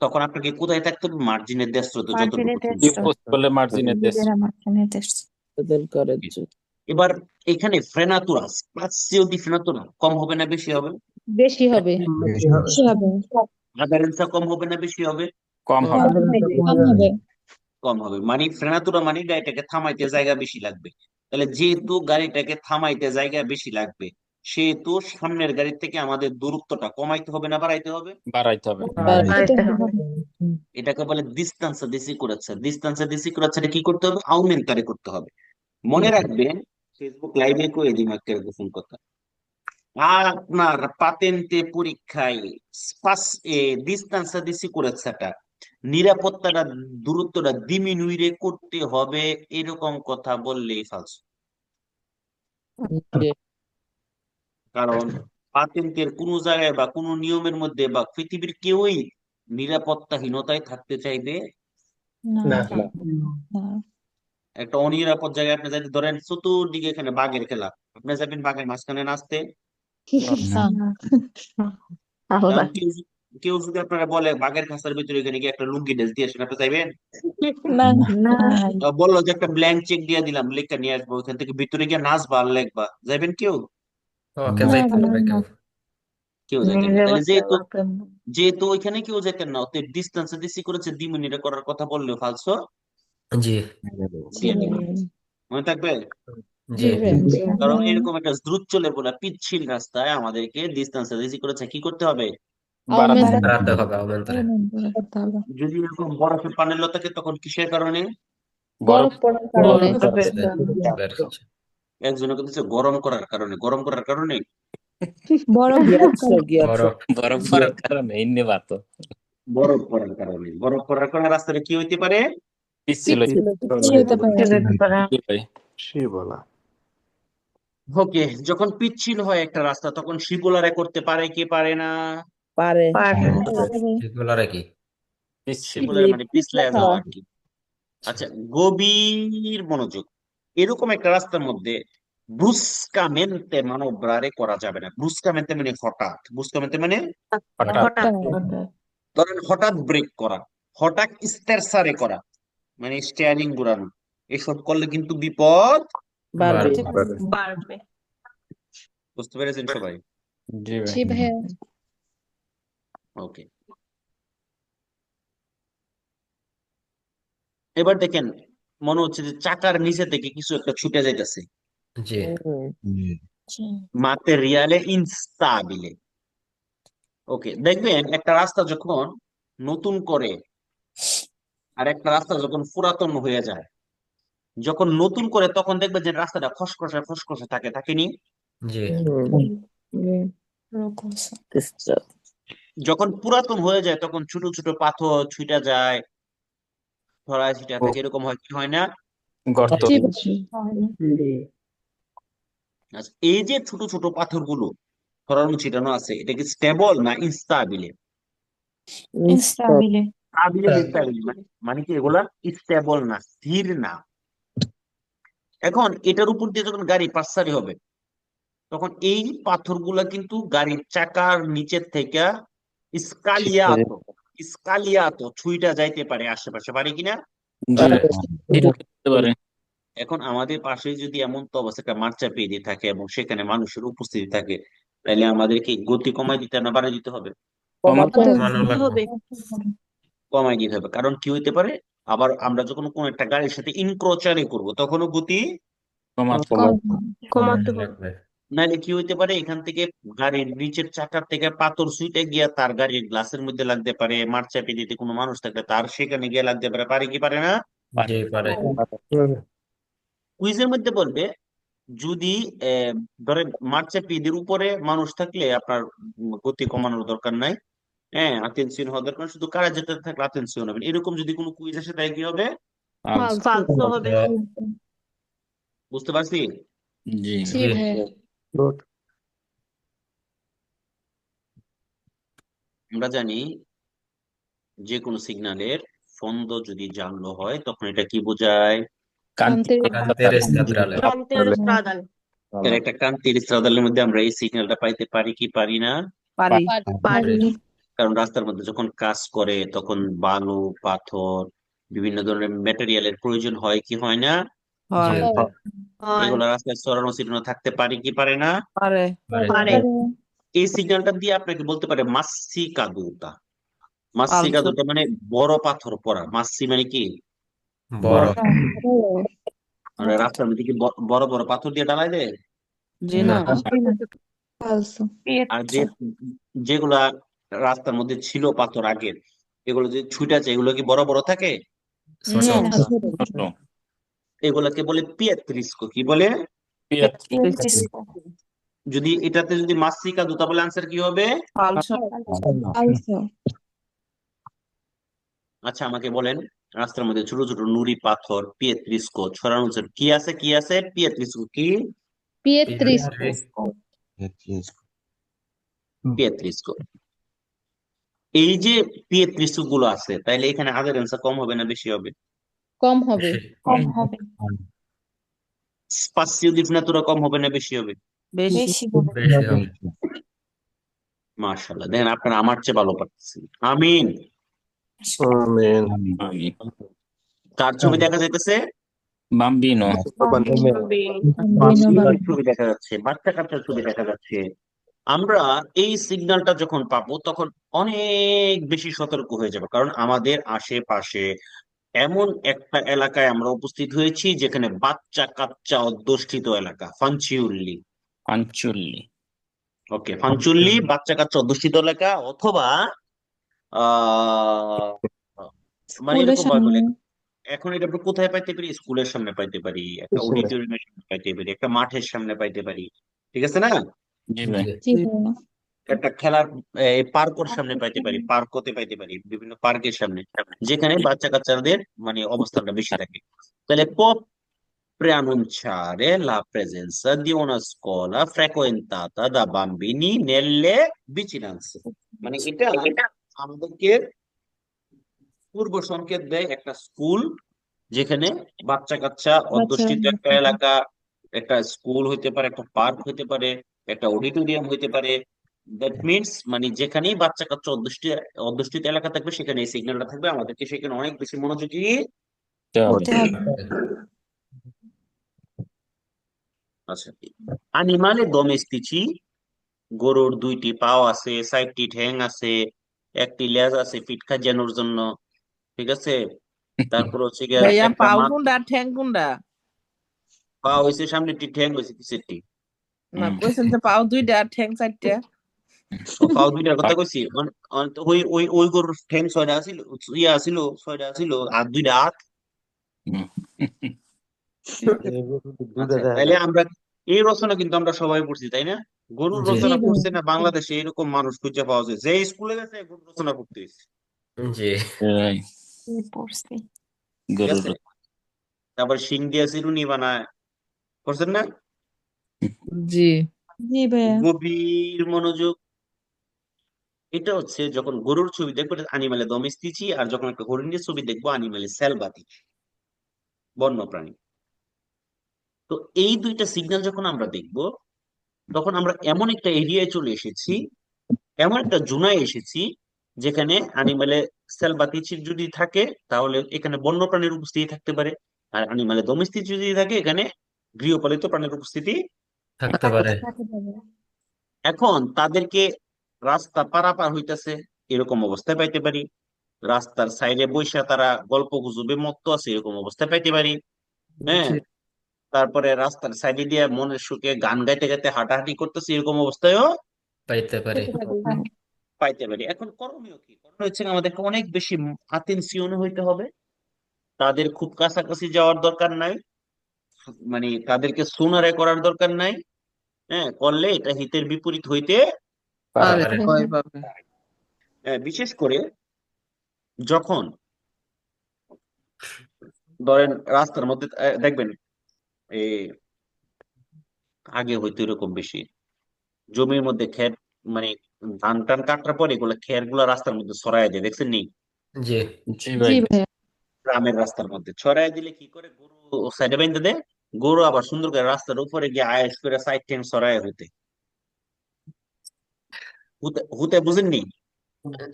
তখন আপনাকে কোথায় থাকতে হবে মার্জিনের দেশ এবার এখানে ফ্রেনাতুরা স্পাসিও দি ফ্রেনাতুরা কম হবে না বেশি হবে বেশি হবে আদারেন্সা কম হবে না বেশি হবে কম হবে কম হবে মানে ফ্রেনাতুরা মানে গাড়িটাকে থামাইতে জায়গা বেশি লাগবে তাহলে যেহেতু গাড়িটাকে থামাইতে জায়গা বেশি লাগবে সেহেতু সামনের গাড়ির থেকে আমাদের দূরত্বটা কমাইতে হবে না বাড়াইতে হবে এটাকে বলে distanza di sicurezza distanza di sicurezza কি করতে হবে aumentare করতে হবে মনে রাখবেন ফেসবুক লাইভে কয়ে দিন একটা গোপন কথা আপনার পাতেন্তে পরীক্ষায় distanza di sicurezzaটা নিরাপত্তাটা দূরত্বটা ডিমিনুইরে করতে হবে এরকম কথা বললেই ফালস কারণ পাতেন্টের কোনো জায়গায় বা কোনো নিয়মের মধ্যে বা পৃথিবীর কেউই নিরাপত্তাহীনতায় থাকতে চাইবে একটা অনিরাপদ জায়গায় আপনি যদি ধরেন চতুর্দিকে এখানে বাঘের খেলা আপনি যাবেন বাঘের মাঝখানে নাচতে কারণ কেউ যদি আপনারা বলে বাঘের খাঁচার ভিতরে এখানে গিয়ে একটা লুঙ্গি ড্রেস দিয়ে আসেন আপনি চাইবেন বললো যে একটা ব্ল্যাঙ্ক চেক দিয়ে দিলাম লেখা নিয়ে আসবো ওখান থেকে ভিতরে গিয়ে নাচবা আর লেখবা যাইবেন কেউ কেউ যাইতেন না তাহলে যেহেতু ওইখানে কেউ যেতেন না ওতে ডিস্টেন্স বেশি করেছে 2 মিনিটে করার কথা বললেও ফালসো জি মনে থাকবে কারণ এরকম একটা দ্রুত চলে বলা পিচ্ছিল রাস্তায় আমাদেরকে ডিস্টেন্স বেশি করেছে কি করতে হবে যদি এরকম বরফের পানির লো থাকে তখন কিসের কারণে একজনের কথা গরম করার কারণে বরফ করার কারণে বরফ পড়ার কারণে। বরফ পড়ার কারণে রাস্তাটা কি হইতে পারে? পিচ্ছিল পিচ্ছিল হতে পারে। ভাই। শিবলা ওকে, যখন পিচ্ছিল হয় একটা রাস্তা তখন শিবুলারে করতে পারে কি পারে না? পারে এগুলার কি? পিচ্ছিল শিবুলারে মানে পিছলায় যাওয়া আর কি। আচ্ছা, গভীর মনোযোগ। এরকম একটা রাস্তার মধ্যে ব্রুস্কামেন্তে মানবরারে করা যাবে না। ব্রুস্কামেন্তে মানে হঠাৎ, ব্রুস্কামেন্তে মানে হঠাৎ ধরেন হঠাৎ ব্রেক করা, হঠাৎ স্টেরসারে করা, মানে স্টিয়ারিং ঘুরানো, এসব করলে কিন্তু বিপদ। বাড়বে। বাড়বে। বুঝতে পেরেছেন সবাই? জি ভাই। জি ভাইয়া। ওকে, এবার দেখেন, মনে হচ্ছে যে চাকার নিচে থেকে কিছু একটা ছুটে যাইতেছে। জি materiale instabile। ওকে, দেখবেন একটা রাস্তা যখন নতুন করে আর একটা রাস্তা যখন পুরাতন হয়ে যায়, যখন নতুন করে তখন দেখবেন যে রাস্তাটা খসখসে খসখসে থাকে, থাকেনি? জি যখন পুরাতন হয়ে যায় তখন ছোট ছোট পাথর ছুঁইটা যায়, ছড়ায় ছিটা থাকে, এরকম হয় কি হয় না? গর্ত। জি আচ্ছা, এই যে ছোট ছোট পাথরগুলো ছড়ানো ছিটানো আছে, এটা কি স্টেবল না ইনস্টাবিলে? ইনস্টাবিলে। মানে কি এগুলা স্টেবল না, স্থির না। এখন এটার উপর দিয়ে যখন গাড়ি পাসারি হবে তখন এই পাথরগুলা কিন্তু গাড়ির চাকার নিচের থেকে স্কালিয়াত ছুঁইটা যাইতে পারে আশেপাশে, পারে কিনা? জি ভাই। এটা করতে পারে। এখন আমাদের পাশে যদি এমন তো অবস্থা একটা মাঠ চাপিয়ে দিয়ে থাকে এবং সেখানে মানুষের উপস্থিতি থাকে, তাহলে আমাদেরকে গতি কমাই দিতে না বাড়াই দিতে হবে? মানব লাগবে। হবে। কমাই দিতে হবে। কারণ কি হইতে পারে, আবার আমরা যখন কোন একটা গাড়ির সাথে ইনক্রোচারে করব তখনও গতি, কমাতে কমাতে হবে। লাগবে। নাহলে কি হইতে পারে, এখান থেকে গাড়ির নিচের চাকার থেকে পাথর ছুটে গিয়া তার গাড়ির গ্লাসের মধ্যে লাগতে পারে, মাঠ চাপিয়ে দিতে কোনো মানুষ থাকলে তার সেখানে গিয়ে লাগতে পারে, পারে কি পারে না? জি পারে। কুইজের মধ্যে বলবে যদি ধরেন মাঠ চাপিয়ে দিয়ে উপরে মানুষ থাকলে আপনার গতি কমানোর দরকার নাই, হ্যাঁ আতেনশিয়ন হওয়ার দরকার নেই, শুধু কারা যেতে থাকলে আতেনশিয়ন হবেন। এরকম যদি কোনো কুইজ আসে তাই কি হবে? ফালতু হবে। বুঝতে পারছি? জি জি ভাইয়া। আমরা জানি যে কোনো সিগন্যালের ফন্দ যদি জানলো হয় তখন এটা কি বোঝায়? কান্তি কান্তের স্থাত্রালে। প্রান্তের প্রাদান। তাহলে একটা কান্তির স্রাদালের মধ্যে আমরা এই সিগন্যালটা পাইতে পারি কি পারি না? পারি। কারণ রাস্তার মধ্যে যখন কাজ করে তখন বালু, পাথর, বিভিন্ন ধরনের ম্যাটেরিয়ালের প্রয়োজন হয় কি হয় না? জি হয়। এগুলো রাস্তায় ছড়ানো ছিটানো থাকতে পারে কি পারে না? পারে। পারে। এই সিগন্যালটা দিয়ে আপনাকে বলতে পারে মাসি কাদুতা। মাসি কাদুতা মানে বড় পাথর পড়া। মাসি মানে কি? বড়। মানে রাস্তার মধ্যে কি বড় বড় পাথর দিয়ে ঢালাই দেয়? না। আর যেগুলা রাস্তার মধ্যে ছিল পাথর আগের, এগুলো যে ছুটে আছে এগুলো কি বড় বড় থাকে? ছোট। ছোট। এগুলাকে বলে পিয়েত্রিস্কো। কি বলে? যদি এটাতে যদি মাসি কাদুতা বলে আনসার কি হবে? আচ্ছা আমাকে বলেন, রাস্তার মধ্যে ছোট ছোট নুড়ি পাথর পিয়েত্রিস্কো ছড়ানো আছে, কি আছে কি আছে? পিয়েত্রিস্কো কি? পিয়েত্রিস্কো। এই যে পিয়েত্রিস্কো গুলো আছে, তাইলে এখানে আগের অ্যান্সার কম হবে না বেশি হবে? কম হবে। কম হবে। স্পাসিও দি ফিনাতুরা কম হবে না বেশি হবে? বেশি হবে। বেশি হবে। মাশাআল্লাহ, দেখেন আপনারা আমার চেয়ে ভালো পারতেছেন। আমিন। আমি কার ছবি দেখা যাইতেছে? বাম্বিনো। বাচ্চার ছবি দেখা যাচ্ছে, বাচ্চা কাচ্চার ছবি দেখা যাচ্ছে। আমরা এই সিগন্যালটা যখন পাবো তখন অনেক বেশি সতর্ক হয়ে যাবো, কারণ আমাদের আশেপাশে এমন একটা এলাকায় আমরা উপস্থিত হয়েছি যেখানে বাচ্চা কাচ্চা অধ্যুষিত এলাকা, ফাঞ্চিউল্লি। পাঞ্চুল্লি। ওকে, ফাঞ্চুল্লি বাচ্চা কাচ্চা অধ্যুষিত এলাকা, অথবা আহ মানে এরকম ভাবে বলে, এখন এটা আমরা কোথায় পাইতে পারি? স্কুলের সামনে পাইতে পারি, একটা অডিটোরিয়ামের সামনে পাইতে পারি, একটা মাঠের সামনে পাইতে পারি, ঠিক আছে না? জি ভাই। জি ভাইয়া। একটা খেলার পার্কের সামনে পাইতে পারি, পার্ক হতে পাইতে পারি, বিভিন্ন পার্কের সামনে, যেখানে বাচ্চা কাচ্চাদের মানে অবস্থানটা বেশি থাকে। তাহলে preannunciare la presenza di una scuola frequentata da bambini nelle vicinanze, মানে এটা আমাদেরকে পূর্ব সংকেত দেয় একটা স্কুল যেখানে বাচ্চা কাচ্চা অধ্যুষিত একটা এলাকা, একটা স্কুল হইতে পারে, একটা পার্ক হইতে পারে, একটা অডিটোরিয়াম হইতে পারে। দ্যাট মিনস মানে যেখানেই বাচ্চা কাচ্চা অধ্যুষিত এলাকা থাকবে সেখানে এই সিগন্যালটা থাকবে, আমাদেরকে সেখানে অনেক বেশি মনোযোগী হতে হবে। হতে হবে। আচ্ছা, আনিমালে ডোমেস্টিচি, গরুর 2টি পাও আছে, 4টি ঠ্যাং আছে, একটি লেজ আছে পিঠ খাজানোর জন্য, ঠিক আছে। তারপর হচ্ছে গিয়ে ভাইয়া একটা পাও মাথা, কোনটা ঠ্যাং কোনটা? পা হয়েছে সামনেরটি, ঠ্যাং হয়েছে পিছেরটি। না হুম। কইছেন যে পাও 2টা আর ঠ্যাং 4টা। ও, পাও 2টার কথা কইছি। তো ওই ওই ওই গরুর ঠ্যাং 6টা আছিল, ইয়া আছিল 6টা আছিল, আর 2টা হাত। হুম। দুইটা আচ্ছা, দেখা তাইলে যায়। আমরা এই রচনা কিন্তু আমরা সবাই পড়ছি, তাই না? গরুর জি রচনা জি পড়ছে না বাংলাদেশে এরকম মানুষ খুঁজে পাওয়া যায় যে স্কুলে গেছে গরুর রচনা পড়তে হয়েছে, জি এই পড়ছি। ঠিক গরুর আছে। তারপর শিং দিয়ে চিরুনি বানায়, করছেন না? জি জি ভাইয়া। গভীর মনোযোগ। এটা হচ্ছে যখন গরুর ছবি দেখবো আনিমালে দমেস্তিচি, আর যখন একটা হরিণের ছবি দেখবো আনিমালে সেলভাতিচি, বন্য প্রাণী। তো এই দুইটা সিগন্যাল যখন আমরা দেখবো তখন আমরা এমন একটা এরিয়ায় চলে এসেছি, এমন একটা জোনায় এসেছি যেখানে আনিমালে সেলভাতিচি যদি থাকে তাহলে এখানে বন্য প্রাণীর উপস্থিতি থাকতে পারে, আর আনিমালে দমেস্তিচি যদি থাকে এখানে গৃহপালিত প্রাণীর উপস্থিতি। থাকতে পারে। এখন তাদেরকে রাস্তা পারাপার হইতেছে এরকম অবস্থায় পাইতে পারি, রাস্তার সাইডে বইসা তারা গল্প গুজবে মত্ত আছে এরকম অবস্থায় পাইতে পারি, হ্যাঁ। জি তারপরে রাস্তার সাইডে দিয়ে মনের সুখে গান গাইতে গাইতে হাঁটাহাঁটি করতেছে এরকম অবস্থায়ও পাইতে পারে। পাইতে পারি। এখন করণীয় কি? করণীয় হচ্ছে আমাদেরকে অনেক বেশি আতেনসিওন হইতে হবে, তাদের খুব কাছাকাছি যাওয়ার দরকার নাই, মানে তাদেরকে সোনারে করার দরকার নাই, হ্যাঁ, করলে এটা হিতের বিপরীত হইতে পারে, পারে। ভয় পাবে। বিশেষ করে যখন ধরেন রাস্তার মধ্যে দেখবেন এই আগে হয়তো এরকম বেশি জমির মধ্যে ক্ষেত, মানে ধান টান কাটার পরে এগুলো খের গুলা রাস্তার মধ্যে ছড়াই দেয়, দেখছেন নি? জি জি ভাই। জি ভাইয়া। গ্রামের রাস্তার মধ্যে ছড়াই দিলে কি করে, গরু সাইডে বেঁধে দেয়, গরু আবার সুন্দর করে রাস্তার উপরে গিয়ে আয়েশ করে সাইড ট্যাং ছড়াই হইতে হুতে হুতে, বুঝেননি?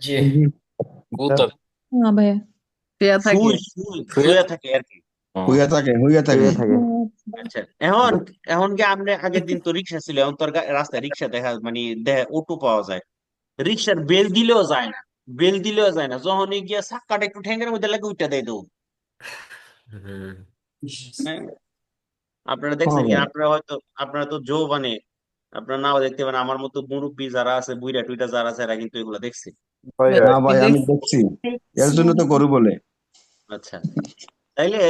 জি ভূত না ভাইয়া। পেয়া থাকে। শুয়ে থাকে আর কি। হইয়া থাকে শুয়ে থাকে। আচ্ছা, এখন এখন কি আমরা আগের দিন তো রিক্সা ছিল, এখন তো আর রাস্তায় রিক্সা দেখা মানে অটো পাওয়া যায়, রিক্সার বেল দিলেও যায় না, বেল দিলেও যায় না, যখনই গিয়া চাক্কাটা একটু ঠ্যাঙ্গের মধ্যে লাগে উইটা দেয় দৌড়। হুম। হ্যাঁ, আপনারা দেখছেন কি? আপনারা তো যৌবনে, আপনারা নাও দেখতে পারেন, আমার মতো মুরব্বী যারা আছে, বুইড়া টুইটা যারা আছে, এরা কিন্তু এগুলো দেখছে। না ভাই আমি দেখছি, এর জন্য তো গরু বলে। আচ্ছা, তাইলে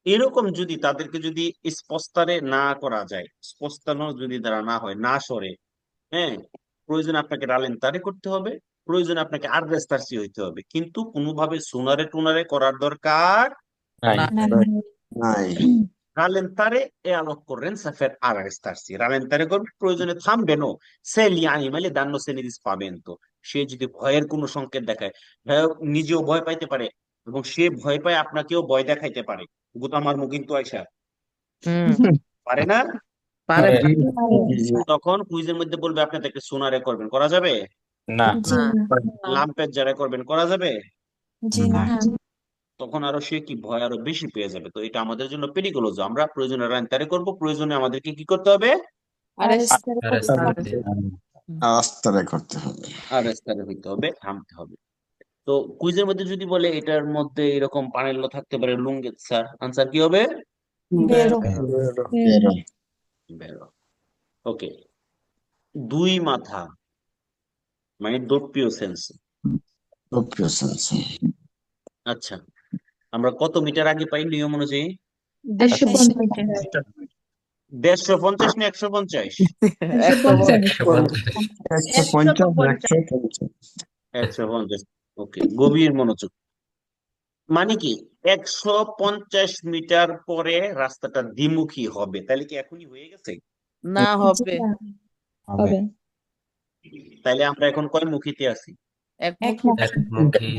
এরকম যদি তাদেরকে যদি স্পষ্টরে না করা যায়, স্পষ্টানো যদি তারা না হয়, না সরে, হ্যাঁ, প্রয়োজনে আপনাকে রালেন্তারে করতে হবে, প্রয়োজনে আপনাকে আররেস্তার্সি হইতে হবে, কিন্তু কোনোভাবে সোনারে টুনারে করার দরকার নাই। না না নাই। রালেন্তারে e all'occorrenza per arrestarsi, রালেন্তারে করবে, প্রয়োজনে থামবেনও, সে gli animali danno segni di spavento, সে যদি ভয়ের কোনো সংকেত দেখায়, নিজেও ভয় পাইতে পারে এবং সে ভয় পায় আপনাকেও ভয় দেখাইতে পারে, গুতা মারমু কিন্তু আয়সা, হুম পারে না? পারে। জি তখন কুইজের মধ্যে বলবে আপনি তাকে সোনারে করবেন, করা যাবে? না। জি লাম্পের যারা করবেন, করা যাবে? জি না তখন আরো সে কি ভয় আরো বেশি পেয়ে যাবে। তো এটা আমাদের জন্য পেরিকুলোজ, আমরা প্রয়োজনে রানতারে করব, প্রয়োজনে আমাদেরকে কি করতে হবে, আরেস্ট আরেস্তাতে। আস্তারে করতে হবে। আরেস্তারে হইতে হবে, থামতে হবে। তো কুইজের মধ্যে যদি বলে এটার মধ্যে এরকম পানেল্য থাকতে পারে লুঙ্গেত, স্যার আনসার কি হবে? বেরো বেরো। বেরো। ওকে, দুই মাথা মানে ডোপিও সেন্স। Doppio senso. আচ্ছা, আমরা কত মিটার আগে পাই নিয়ম অনুযায়ী? 150 150 মিটার। 150 না 150? 150 150 150। ওকে, গভীর মনোযোগ। মানে কি 150 মিটার পরে রাস্তাটা দ্বিমুখী হবে, তাহলে কি এখনই হয়ে গেছে? না জি হবে না হবে। হবে তাইলে আমরা এখন কয় মুখীতে আছি? একমুখী একমুখী একমুখী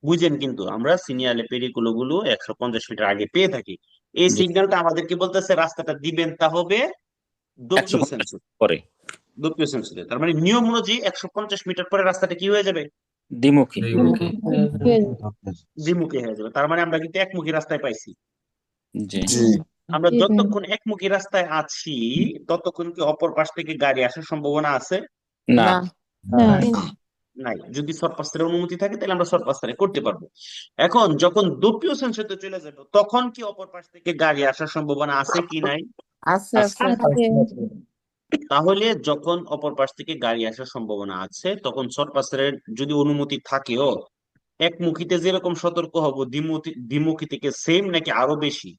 বুঝেন, কিন্তু আমরা সিনিয়র পেরিকুলো গুলো 150 মিটার আগে পেয়ে থাকি। এই জি সিগন্যালটা আমাদেরকে বলতেছে রাস্তাটা দিবেন তা হবে দক্ষিণ 150 সেন্সর, পরে দক্ষিণ সেন্সরে। তার মানে নিয়ম অনুযায়ী 150 মিটার পরে রাস্তাটা কি হয়ে যাবে? দ্বিমুখী। দ্বিমুখী হয়ে যাবে। দ্বিমুখী হয়ে যাবে। তার মানে আমরা কিন্তু একমুখী রাস্তায় পাইছি। জি জি আমরা জি ভাইয়া যতক্ষণ একমুখী রাস্তায় আছি ততক্ষণ কি অপর পাশ থেকে গাড়ি আসার সম্ভাবনা আছে? না না না নাই। যদি শর্ট পাস্তারের অনুমতি থাকে তাহলে আমরা শর্ট পাস্তারে করতে পারবো। এখন যখন দক্ষিণ সেন্সরে চলে যাবে তখন কি অপর পাশ থেকে গাড়ি আসার সম্ভাবনা আছে কি নাই? আছে আছে। আছে আছে তাহলে যখন অপর পাশ থেকে গাড়ি আসার সম্ভাবনা আছে তখন শর্ট পাস্তারের যদি অনুমতি থাকেও একমুখীতে যেরকম সতর্ক হব দ্বিমুখী থেকে সেম নাকি আরো বেশি?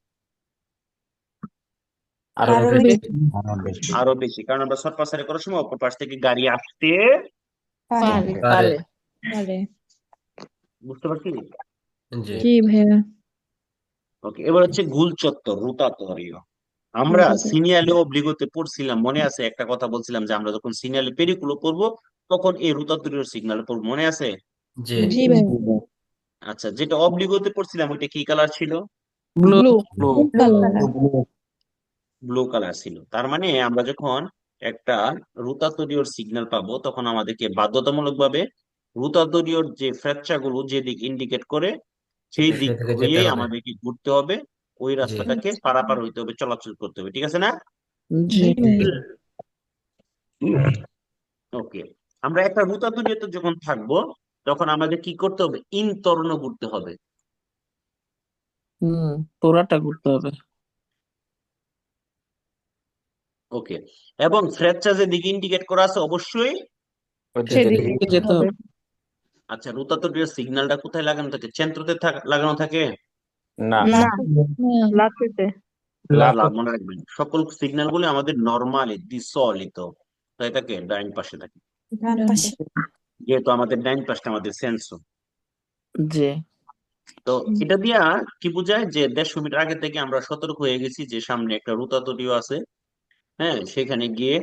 আরো আরো বেশি। বেশি আরো বেশি। আরো বেশি, কারণ আমরা শর্ট পাস্তারে করার সময় অপর পাশ থেকে গাড়ি আসতে পারে পারে পারে পারে বুঝতে পারছি। জি জি ভাইয়া ওকে, এবার হচ্ছে গুল চত্বর, রুতাতরীয়। আমরা রোজা তো সিনিয়রে অব্লিগোতে পড়ছিলাম, মনে আছে? একটা কথা বলছিলাম যে আমরা যখন সিনিয়রে পেরিকুলো পড়বো তখন এই রুতাতরীয় সিগন্যাল পড়বো, মনে আছে? জি জি ভাইয়া আচ্ছা, যেটা অব্লিগোতে পড়ছিলাম ওইটা কি কালার ছিল? Blue blue blue. Blue colour blue colour ছিল। তার মানে আমরা যখন একটা রুতাতরীয় সিগন্যাল পাবো তখন আমাদেরকে বাধ্যতামূলক ভাবে রুতাতরীয় যে ফ্র্যাকচার গুলো যেদিক ইন্ডিকেট করে সেই দিক সেদিকে যেতে হয়েই হবে আমাদেরকে ঘুরতে হবে, ওই জি রাস্তাটাকে পারাপার হইতে হবে, চলাচল করতে হবে, ঠিক আছে না? জি জি ভাইয়া ওকে, আমরা একটা রুতাতরীয়তে যখন থাকবো তখন আমাদের কি করতে হবে? ইনতরণ ঘুরতে হবে। পুরাটা ঘুরতে হবে ওকে, এবং ফ্র্যাকচার যেদিকে ইন্ডিকেট করা আছে অবশ্যই ওইদিকে সেদিকে সেদিকে যেতে যেতে হবে। হবে আচ্ছা, রুতাতরীয় সিগন্যালটা কোথায় লাগানো থাকে? সেন্ট্রোতে লাগানো থাকে? না না, না লাচিতে। মনে রাখবেন সকল সিগন্যাল গুলো আমাদের নর্মালি দিশলিত, তাই থাকে ডাইন পাশে থাকে, ডান ডান পাশে পাশে যেহেতু আমাদের ডাইন পাশটা আমাদের সেন্সর। জি তো এটা দিয়া কি বোঝায় যে 150 মিটার আগে থেকে আমরা সতর্ক হয়ে গেছি যে সামনে একটা রুতাতরীয় আছে। হ্যাঁ, সেখানে গিয়ে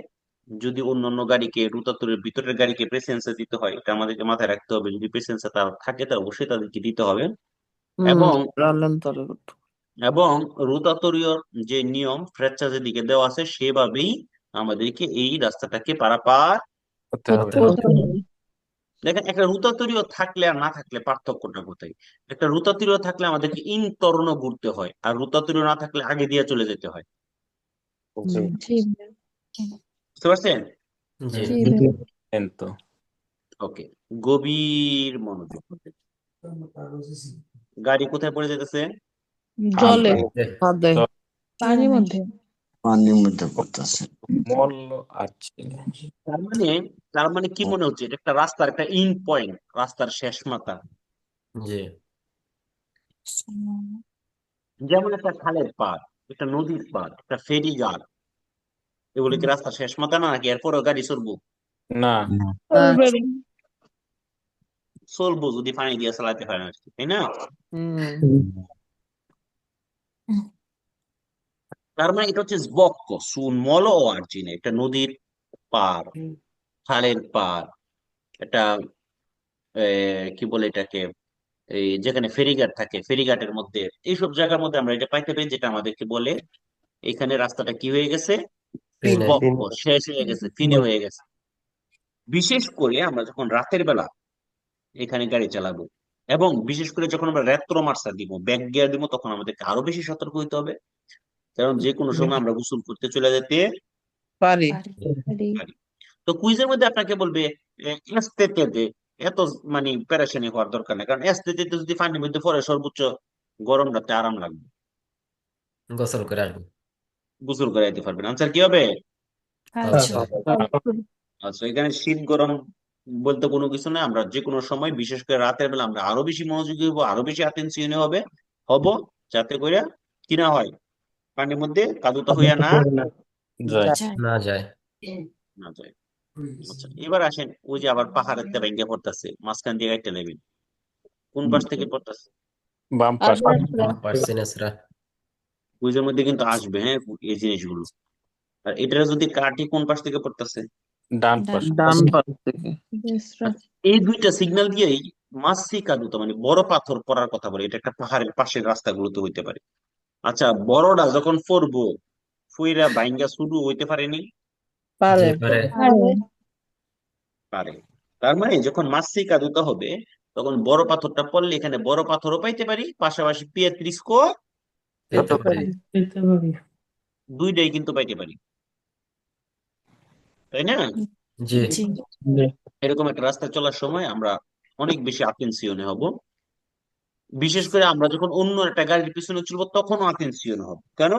যদি অন্যান্য গাড়িকে রুতাতরের ভিতরের গাড়িকে প্রেসেন্সে দিতে হয় এটা আমাদেরকে মাথায় রাখতে হবে। যদি প্রেসেন্সে তার থাকে তাহলে অবশ্যই তাদেরকে দিতে হবে। এবং রানলাম তরে করতে এবং রুতাতরীয় যে নিয়ম ফ্র্যাকচারের দিকে দেওয়া আছে সেভাবেই আমাদেরকে এই রাস্তাটাকে পারাপার করতে হবে। করতে করতে হবে হবে দেখেন, একটা রুতাতরীয় থাকলে আর না থাকলে পার্থক্যটা কোথায়? একটা রুতাতরীয় থাকলে আমাদেরকে ইনতরণ ঘুরতে হয়, আর রুতাতরীয় না থাকলে আগে দিয়ে চলে যেতে হয়। জি জি ভাইয়া বুঝতে পারছেন? জি জি ভাইয়া কিন্তু ওকে, গভীর মনোযোগ। গাড়ি কোথায় পড়ে যেতেছে? জলে, খাদ্যে পানির মধ্যে পানির মধ্যে পড়তেছে। মল আছে। তার মানে তার মানে কি মনে হচ্ছে? এটা একটা রাস্তার একটা ইন পয়েন্ট, রাস্তার শেষ মাথা। জি যেমন একটা খালের পাড়, একটা নদীর পাড়, একটা ফেরি ঘাট, এগুলো কি রাস্তার শেষ মাথা না? নাকি এরপরেও গাড়ি চলবো? না চলবে। চলবো যদি পানি দিয়ে চালাতে পারে না, তাই না? তার মানে এটা হচ্ছে বক্ক সুন মল ও আর্জিনে, একটা নদীর পাড়, খালের পাড়, একটা কি বলে এটাকে, এই যেখানে ফেরিঘাট থাকে ফেরিঘাটের মধ্যে, এইসব জায়গার মধ্যে আমরা এটা পাইতে পারি, যেটা আমাদেরকে বলে এখানে রাস্তাটা কি হয়ে গেছে? ফিনে বক্ক শেষ হয়ে গেছে, ফিনে হয়ে গেছে। বিশেষ করে আমরা যখন রাতের বেলা এখানে গাড়ি চালাবো এবং বিশেষ করে যখন আমরা রেট্রো মার্সার দিব, ব্যাক গিয়ার দিব, তখন আমাদেরকে আরো বেশি সতর্ক হইতে হবে, কারণ যে কোনো সময় আমরা গোসল করতে চলে যেতে পারি পারি। তো কুইজের মধ্যে আপনাকে বলবে এস্তেতে দে, এত মানে প্যারাশানি হওয়ার দরকার নেই, কারণ এস্তেতে যদি পানির মধ্যে পড়ে সর্বোচ্চ গরম রাতে আরাম লাগবে, গোসল করে আসবো গোসল করে যেতে পারবেন। আনসার কি হবে? আচ্ছা আচ্ছা, এখানে শীত গরম বলতে কোনো কিছু নাই, আমরা যে কোনো সময় বিশেষ করে রাতের বেলা আমরা আরো বেশি মনোযোগী হবো, আরো বেশি অ্যাটেনশন হব, যাতে করে কি না হয়, পানির মধ্যে কাদুতা হইয়া না যায়। যায়। না যায়। না যায়। আচ্ছা, এবার আসেন, ওই যে আবার পাহাড়ের তে ভেঙে পড়তেছে, মাঝখান দিয়ে গাইতে নেবেন, কোন পাশ থেকে পড়তেছে? বাম আর পাশ। পারছি না স্যার। কুইজের মধ্যে কিন্তু আসবে, হ্যাঁ, এই জিনিসগুলো। আর এটা যদি কাটি, কোন পাশ থেকে পড়তেছে? ডান পাশ। ডান পাশ থেকে। আচ্ছা, এই দুইটা সিগন্যাল দিয়েই মাসি কাদুতা মানে বড় পাথর পড়ার কথা বলে, এটা একটা পাহাড়ের পাশের রাস্তাগুলোতে হইতে পারে। আচ্ছা, বড়টা যখন পড়বো, ফুইরা বাইঙ্গা শুরু হইতে পারেনি? পারে। জি পারে। পারে। তার মানে যখন মাসি কাদুতা হবে, তখন বড় পাথরটা পড়লে এখানে বড় পাথরও পাইতে পারি, পাশাপাশি পিয়েত্রিস্কো পেতে পারি। দুইটাই কিন্তু পাইতে পারি, তাই না? জি জি এরকম একটা রাস্তায় চলার সময় আমরা অনেক বেশি আতেনসিয়নে হব। বিশেষ করে আমরা যখন অন্য একটা গাড়ির পিছনে চলবো, তখনও আতেনসিয়নে হব। কেন?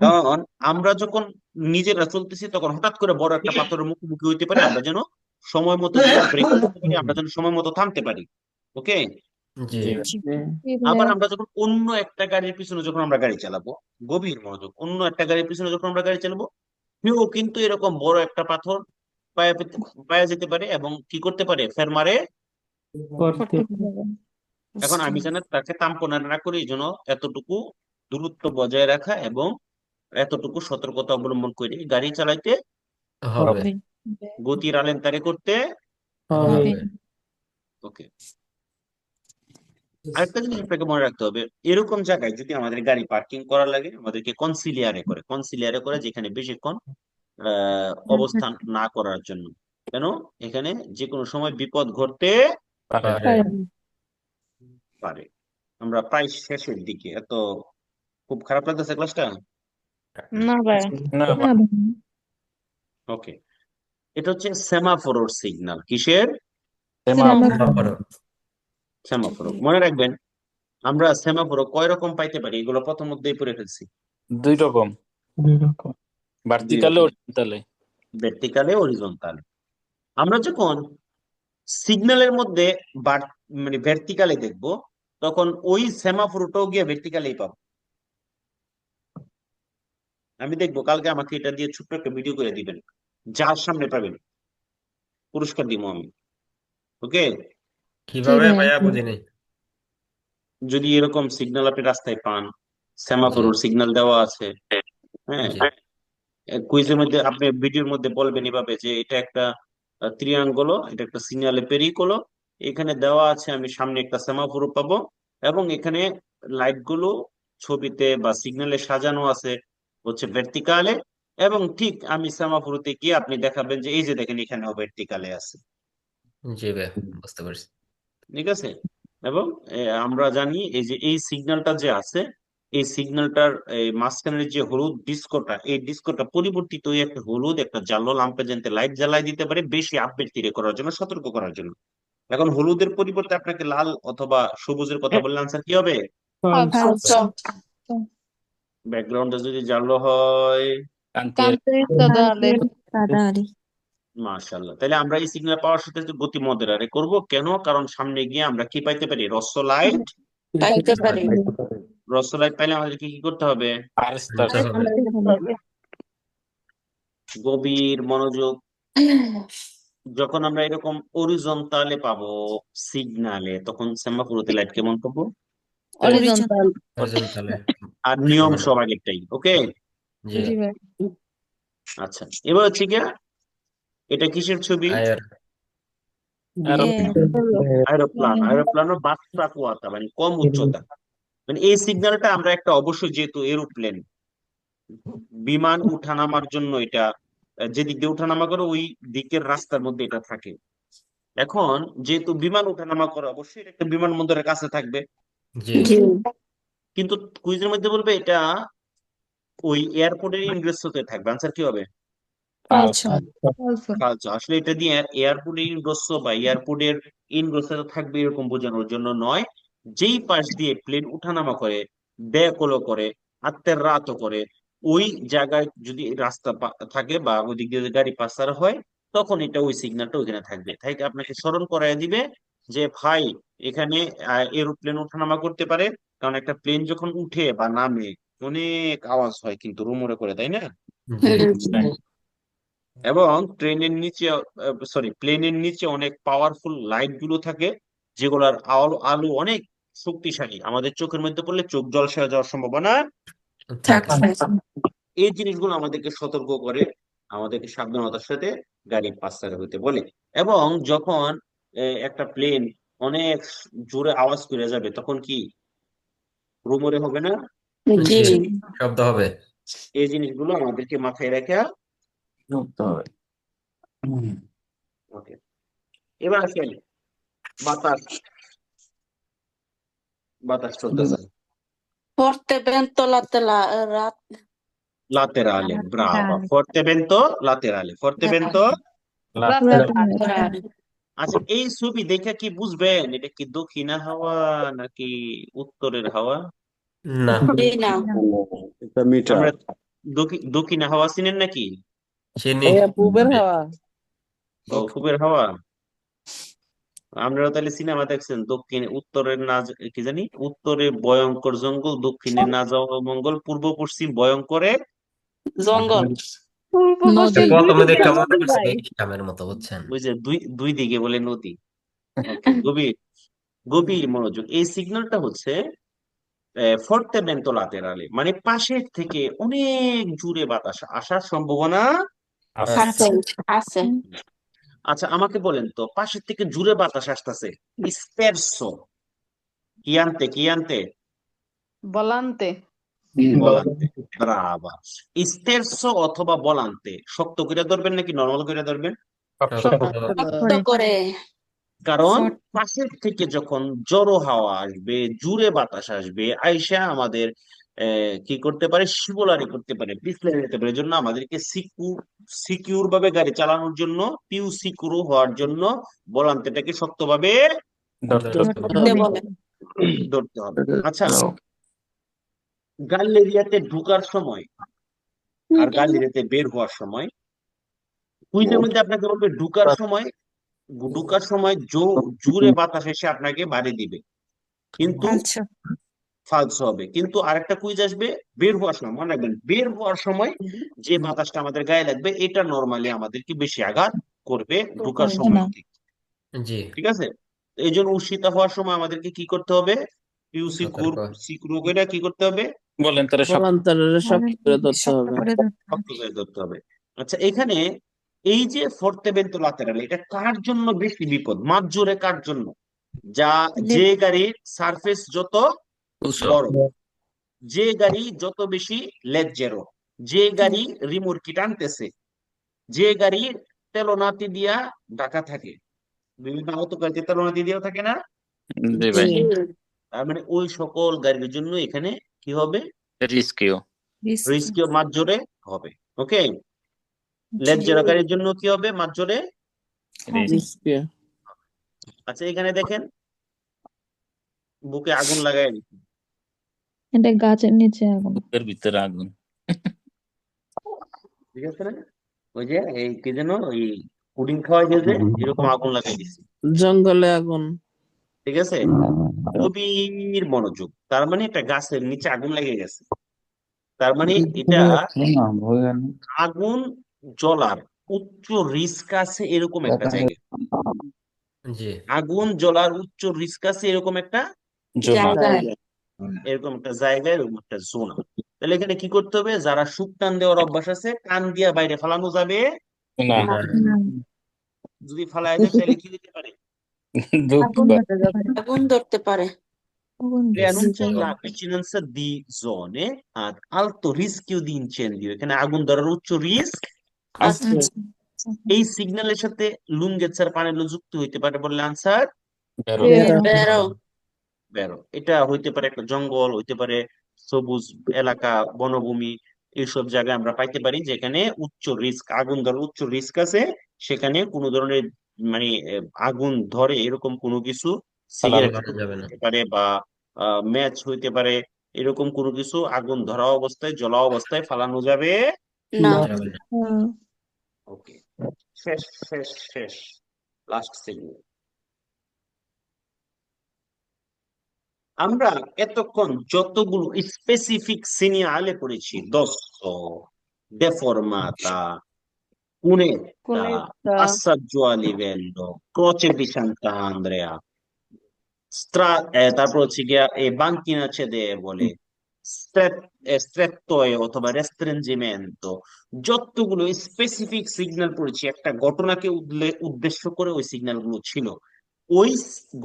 কারণ আমরা যখন নিজেরা চলতেছি, তখন হঠাৎ করে বড় একটা পাথরের মুখোমুখি হইতে পারে, আমরা যেন সময় মতো যেটা ব্রেক করতে পারি, আমরা যেন সময় মতো থামতে পারি। ওকে। জি জি। জি আবার আমরা যখন অন্য একটা গাড়ির পিছনে যখন আমরা গাড়ি চালাবো, গভীর মনোযোগ, অন্য একটা গাড়ির পিছনে যখন আমরা গাড়ি চালাবো, সেও কিন্তু এরকম বড় একটা পাথর পায়ে যেতে পারে এবং কি করতে পারে, ফের মারে। করতে পারবেন এখন আমি যেন তাকে তাম্পনা না করি, এই জন্য এতটুকু দূরত্ব বজায় রাখা এবং এতটুকু সতর্কতা অবলম্বন করে গাড়ি চালাইতে হবে। হবে গতির আলেন করতে। হবে। হবে ওকে। আরেকটা জিনিস আপনাকে মনে রাখতে হবে, এরকম জায়গায় যদি আমাদের গাড়ি পার্কিং করা লাগে, আমাদেরকে কনসিলিয়ারে করে, যেখানে বেশিক্ষণ অবস্থান না করার জন্য। কেন? এখানে যে কোনো সময় বিপদ ঘটতে পারে। পারে। পারে। আমরা প্রায় শেষের দিকে, এত খুব খারাপ লাগতেছে ক্লাসটা। না ভাই। না না ভাই ওকে, এটা হচ্ছে সেমাফোর সিগন্যাল। কিসের? Semaphore semaphore. সেমাফোর। মনে রাখবেন, আমরা সেমাফোর কয় রকম পাইতে পারি, এগুলো প্রথম মধ্যেই পড়ে ফেলছি। দুই রকম, দুই ভার্টিকালে রকম, হরিজন্টালে। ভার্টিকালে হরিজন্টাল। আমরা যখন সিগন্যালের মধ্যে মানে ভার্টিকালে দেখব, তখন ওই সেমাফোরটাও গিয়ে ভার্টিকালেই পাবো। আমি দেখবো, কালকে আমাকে এটা দিয়ে ছোট্ট একটা ভিডিও করে দিবেন, যার সামনে পাবেন পুরস্কার দিব আমি। ওকে। কিভাবে ভাই ভাইয়া বুঝিনি। যদি এরকম সিগন্যাল আপনি রাস্তায় পান, সেমাফোর জি সিগন্যাল দেওয়া আছে, হ্যাঁ, জি কুইজের মধ্যে আপনি ভিডিওর মধ্যে বলবেন এভাবে যে এটা একটা ত্রিয়াঙ্গল, এটা একটা সিগন্যালে পেরিকোলো, এখানে দেওয়া আছে, আমি সামনে একটা সেমাফোর পাবো, এবং এখানে লাইট গুলো ছবিতে বা সিগন্যালে সাজানো আছে হচ্ছে ভার্টিকালে, এবং ঠিক আমি সেমাফোরতে গিয়ে আপনি দেখাবেন যে এই যে দেখেন, এখানেও ভার্টিকালে আছে। জি ভাইয়া বুঝতে পারছি। ঠিক আছে। এবং আমরা জানি এই যে এই সিগন্যালটা যে আছে, এই সিগন্যালটার মাঝখানের যে হলুদ ডিস্কোটা, এই ডিস্কোটা পরিবর্তিত হয়ে একটা হলুদ একটা জালো লাম্পে যেতে লাইট জ্বালাই দিতে পারে, বেশি আপডেট তৈরি করার জন্য, সতর্ক করার জন্য। এখন হলুদের পরিবর্তে আপনাকে লাল অথবা সবুজের কথা বললে আনসার কি হবে? ফালসো ব্যাকগ্রাউন্ডে যদি জালো হয়, কান্তি কাদারি মাশাআল্লাহ, তাহলে আমরা এই সিগন্যাল পাওয়ার সাথে সাথে গতি মডারে করব। কেন? কারণ সামনে গিয়ে আমরা কি পাইতে পারি, রস্য লাইট। পাইতে পারি রস্য লাইট পাইলে আমাদেরকে কি করতে হবে? আরেস্তার থামতে হবে। গভীর মনোযোগ। যখন আমরা এরকম অরিজন্টালে পাবো সিগনালে, তখন সেমাফোরতে লাইট কেমন পাবো? হরিজন্টাল হরিজন্টালে আর নিয়ম মানে সব আগেরটাই। ওকে। জি জি ভাই। আচ্ছা, এবার হচ্ছে গিয়া, এটা কিসের ছবি? আয়ার আয়রোপ্লানের বার্তা কুয়াতা, মানে কম উচ্চতা। মানে এই সিগন্যালটা আমরা একটা, অবশ্যই যেহেতু এরোপ্লেন, বিমান উঠানামার জন্য এটা যেদিক দিয়ে উঠানামা করে ওই দিকের রাস্তার মধ্যে এটা থাকে। এখন যেহেতু বিমান উঠানামা করে, অবশ্যই এটা একটা বিমানবন্দরের কাছে থাকবে, জি কিন্তু কুইজের মধ্যে বলবে এটা ওই এয়ারপোর্টের ইনগ্রেসতে থাকবে। আনসার কি হবে? ফালসো ফালতু। আসলে এটা দিয়ে এয়ারপোর্টের ইনগ্রেস বা এয়ারপোর্টের ইনগ্রেসে থাকবে এরকম বোঝানোর জন্য নয়। যেই পাশ দিয়ে প্লেন উঠানামা করে, ডেকোলো করে, আত্মের রাতও করে, ওই জায়গায় যদি রাস্তা থাকে বা ওই দিক দিয়ে যদি গাড়ি পাসার হয়, তখন এটা ওই সিগন্যালটা ওইখানে থাকবে। তাই আপনাকে স্মরণ করায় দিবে যে ভাই, এখানে এরোপ্লেন ওঠানামা করতে পারে, কারণ একটা প্লেন যখন উঠে বা নামে, অনেক আওয়াজ হয় কিন্তু রুমরে করে, তাই না? জি এবং ট্রেনের নিচে, প্লেনের নিচে অনেক পাওয়ারফুল লাইট গুলো থাকে, যেগুলোর আলো আলো অনেক শক্তিশালী, আমাদের চোখের মধ্যে পড়লে চোখ জলসে হয়ে যাওয়ার সম্ভাবনা। থাকে। এই জিনিসগুলো আমাদেরকে সতর্ক করে, আমাদেরকে সাবধানতার সাথে গাড়ি পাস হইতে বলে। এবং যখন একটা প্লেন অনেক জোরে আওয়াজ করে যাবে, তখন কি রুমরে হবে না? জি জি শব্দ হবে। এই জিনিসগুলো আমাদেরকে মাথায় রেখে ঢুকতে হবে। ওকে, এবার আসেন বাতাস। বাতাস চলতেছে forte vento laterale, brava, forte vento laterale, forte vento। laterale. আচ্ছা, এই ছবি দেখে কি বুঝবেন এটা কি দক্ষিণা হাওয়া নাকি উত্তরের হাওয়া? না Sì, no. এটা মিটার। আমরা দক্ষিণা হাওয়া চিনেন নাকি? চিনি। ভাইয়া পূবের হাওয়া। ও, পূবের হাওয়া। আপনারা তাহলে সিনেমা দেখছেন, দক্ষিণে উত্তরের না কি জানি, উত্তরে ভয়ঙ্কর জঙ্গল, দক্ষিণে না যাওয়া মঙ্গল, পূর্ব পশ্চিম ভয়ঙ্করে জঙ্গল। পূর্ব নদী। পশ্চিম দুই প্রথমে দিকে দেখে মনে নদী করছে ভাই। ইসলামের মতো, বুঝছেন? ওই যে দুই দুই দিকে বলে নদী। ওকে, গভীর গভীর মনোযোগ। এই সিগন্যালটা হচ্ছে ফর্তে ভেন্তো লাতেরালে, মানে পাশের থেকে অনেক জোরে বাতাস আসার সম্ভাবনা। আছে আছে আচ্ছা, আমাকে বলেন তো, পাশের থেকে জোরে বাতাস আসতেছে, স্পেরসো কি আনতে কি আনতে? বলান্তে। বলান্তে, ব্রাভা। স্টেরসো অথবা বলান্তে শক্ত করে ধরবেন নাকি নরমাল করে ধরবেন? শক্ত করে। কারণ পাশের থেকে যখন জড়ো হাওয়া আসবে, জোরে বাতাস আসবে, আইসা আমাদের কি করতে পারে, শিবলারি করতে পারে, পিছলে যেতে পারে। এই জন্য আমাদেরকে সিকিউর ভাবে গাড়ি চালানোর জন্য, সিকিউর হওয়ার জন্য বলান্তেটাকে শক্তভাবে ধরতে বলে। ধরতে হবে। আচ্ছা, গ্যালেরিয়াতে ঢোকার সময় আর গ্যালারিতে বের হওয়ার সময়, কুইজের মধ্যে আপনাকে বলবে ঢুকার সময় জোরে বাতাস এসে আপনাকে বাড়ি দিবে, কিন্তু আচ্ছা ফালস হবে। কিন্তু আরেকটা কুইজ আসবে বের হওয়ার সময়, মনে রাখবেন, বের হওয়ার সময় যে বাতাসটা আমাদের গায়ে লাগবে, এটা নর্মালি আমাদেরকে বেশি আঘাত করবে ঢোকার সময় থেকে। জি ঠিক আছে? এই জন্য উশিতা হওয়ার সময় আমাদেরকে কি করতে হবে? সতর্ক। সিকুর করে কি করতে হবে? বলেন তারা সব বলান্তরের শক্ত করে ধরতে হবে। শক্ত করে ধরতে হবে। আচ্ছা, এখানে এই যে ফর্তে ভেন্তো লাতেরালে, এটা কার জন্য বেশি বিপদ, মাঝজোরে কার জন্য? যে গাড়ির সারফেস যত উঁচু। বড়, যে গাড়ি যত বেশি লেজ্জেরো, যে গাড়ি রিমোটকি টানতেছে, যে গাড়ি তেলনাতি দিয়া ঢাকা থাকে, বিভিন্ন অটো গাড়িতে তেলনাতি দিয়েও থাকে না? জি ভাই, জি তার মানে ওই সকল গাড়ির জন্য এখানে কি হবে? রিস্কিও। রিস্কিও মাঝজোরে হবে। ওকে, লেজ্জেরো গাড়ির জন্য কি হবে? মাঝজোরে। রিস্কি। আচ্ছা, এখানে দেখেন, বুকে আগুন লাগাই দিচ্ছে। এটা গাছের নিচে আগুন। বুকের ভিতরে আগুন। ঠিক আছে না? ওই যে এই কি যেন ওই পুডিং খাওয়াই দিয়ে যে এরকম আগুন লাগাই দিচ্ছে। জঙ্গলে আগুন। ঠিক আছে, গভীর মনোযোগ। তার মানে এটা গাছের নিচে আগুন লেগে গেছে। তার মানে এটা আগুন জ্বলার উচ্চ রিস্ক আছে এরকম একটা জায়গা। জি আগুন জ্বলার উচ্চ রিস্ক আছে এরকম একটা জায়গায়। এরকম একটা জায়গায়, এরকম একটা জোন। তাহলে এখানে কি করতে হবে? যারা সুখ টান দেওয়ার অভ্যাস আছে, টান দিয়া বাইরে ফালানো যাবে না, না। যদি ফালায় দেয় তাহলে কি দিতে পারে? আগুন ধরতে পারে। Preannuncia la vicinanza di zone ad alto rischio di incendio. এখানে আগুন ধরার উচ্চ রিস্ক আছে। আচ্ছা এই সিগন্যালের সাথে লুঙ্গেচার পানেলও যুক্ত হইতে পারে বললে আনসার বেরো। বেরো। বেরো। এটা হইতে পারে একটা জঙ্গল, হইতে পারে সবুজ এলাকা, বনভূমি। এইসব জায়গায় আমরা পাইতে পারি যেখানে উচ্চ রিস্ক, আগুন ধরার উচ্চ রিস্ক আছে। সেখানে কোনো ধরনের মানে আগুন ধরে এরকম কোনো কিছু, সিগারেট করা যাবে না। হইতে পারে বা ম্যাচ হইতে পারে, এরকম কোনো কিছু আগুন ধরা অবস্থায়, জ্বলা অবস্থায় ফালানো যাবে না যাবে না। ওকে, শেষ শেষ শেষ, লাস্ট সিগন্যাল। আমরা এতক্ষণ যতগুলো স্পেসিফিক সিনিয়ালে পড়েছি, দোস্তো, deformata, cunetta, Cunetta, passaggio a livello, croce di Sant'Andrea, তারপর হচ্ছে গিয়া এই banchina cedevole, strettoe অথবা restringimento, যতগুলো স্পেসিফিক সিগন্যাল পড়েছি একটা ঘটনাকে উদ্দেশ্য করে ওই সিগন্যাল গুলো ছিল। ওই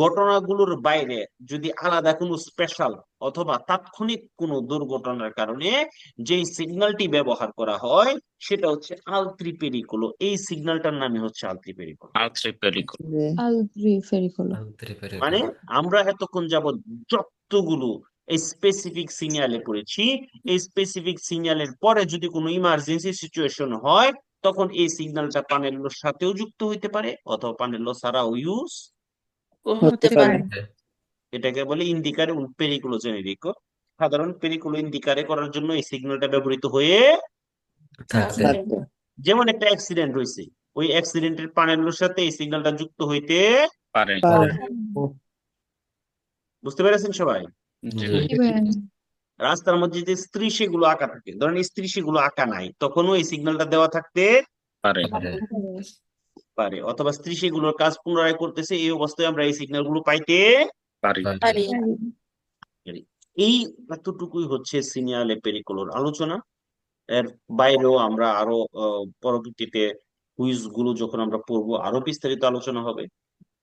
ঘটনাগুলোর বাইরে যদি আলাদা কোনো স্পেশাল অথবা তাৎক্ষণিক কোনো দুর্ঘটনার কারণে যেই সিগন্যালটি ব্যবহার করা হয় সেটা হচ্ছে আলত্রি পেরিকুলো। এই সিগন্যালটার নামই হচ্ছে আলত্রি পেরিকুলো। আলত্রি পেরিকুলো। Altri Fericolo. Altri মানে pericoli. আমরা এতক্ষণ যাবত যতগুলো এই স্পেসিফিক সিগন্যালে পড়েছি, এই স্পেসিফিক সিগন্যালের পরে যদি কোনো ইমার্জেন্সি সিচুয়েশন হয় তখন এই সিগন্যালটা পানেলোর সাথেও যুক্ত হইতে পারে অথবা পানেলো ছাড়াও ইউজ ও হতে হতে পারে। পারে। এটাকে বলে ইন্ডিকারে un pericolo generico। সাধারণ পেরিকুলো ইন্ডিকারে করার জন্য এই সিগন্যালটা ব্যবহৃত হয়ে থাকবে। থাকবে। যেমন একটা অ্যাক্সিডেন্ট হয়েছে, ওই অ্যাক্সিডেন্টের পানেলোর সাথে এই সিগন্যালটা যুক্ত হইতে পারে। পারে। বুঝতে পেরেছেন সবাই? জি রাস্তার মধ্যে যে স্ত্রী সেগুলো আঁকা থাকে, ধরেন স্ত্রী সেগুলো আঁকা নাই, তখনও এই সিগন্যালটা দেওয়া থাকতে পারে। পারে। অথবা স্ত্রী সেগুলোর কাজ পুনরায় করতেছে, এই অবস্থায় আমরা এই সিগন্যাল গুলো পাইতে পারি। পারি। পারি। এই এতটুকুই হচ্ছে সিনিয়ালে পেরিকুলোর আলোচনা। এর বাইরেও আমরা আরো পরবর্তীতে কুইজ গুলো যখন আমরা পড়বো আরো বিস্তারিত আলোচনা হবে।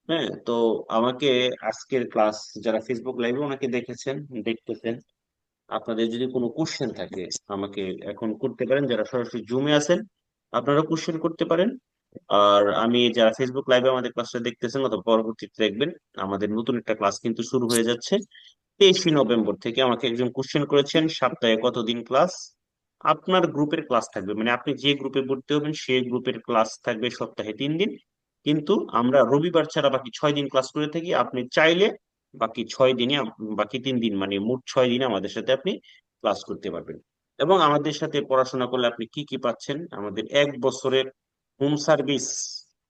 হ্যাঁ, তো আমাকে আজকের ক্লাস যারা ফেসবুক লাইভে ওনাকে দেখতেছেন, আপনাদের যদি কোনো কোশ্চেন থাকে আমাকে এখন করতে পারেন। যারা সরাসরি জুমে আছেন আপনারা কোশ্চেন করতে পারেন। আর আমি যারা ফেসবুক লাইভে আমাদের ক্লাসটা দেখতেছেন অথবা পরবর্তীতে দেখবেন, আমাদের নতুন একটা ক্লাস কিন্তু শুরু হয়ে যাচ্ছে 23 নভেম্বর থেকে। আমাকে একজন কোশ্চেন করেছেন সপ্তাহে কতদিন ক্লাস। আপনার গ্রুপের ক্লাস থাকবে, মানে আপনি যে গ্রুপে ভর্তি হবেন সেই গ্রুপের ক্লাস থাকবে সপ্তাহে 3 দিন। কিন্তু আমরা রবিবার ছাড়া বাকি 6 দিন ক্লাস করে থাকি। আপনি চাইলে বাকি 6 দিনে, বাকি 3 দিন মানে মোট 6 দিনে আমাদের সাথে আপনি ক্লাস করতে পারবেন। এবং আমাদের সাথে পড়াশোনা করলে আপনি কি কি পাচ্ছেন, আমাদের 1 বছরের হোম সার্ভিস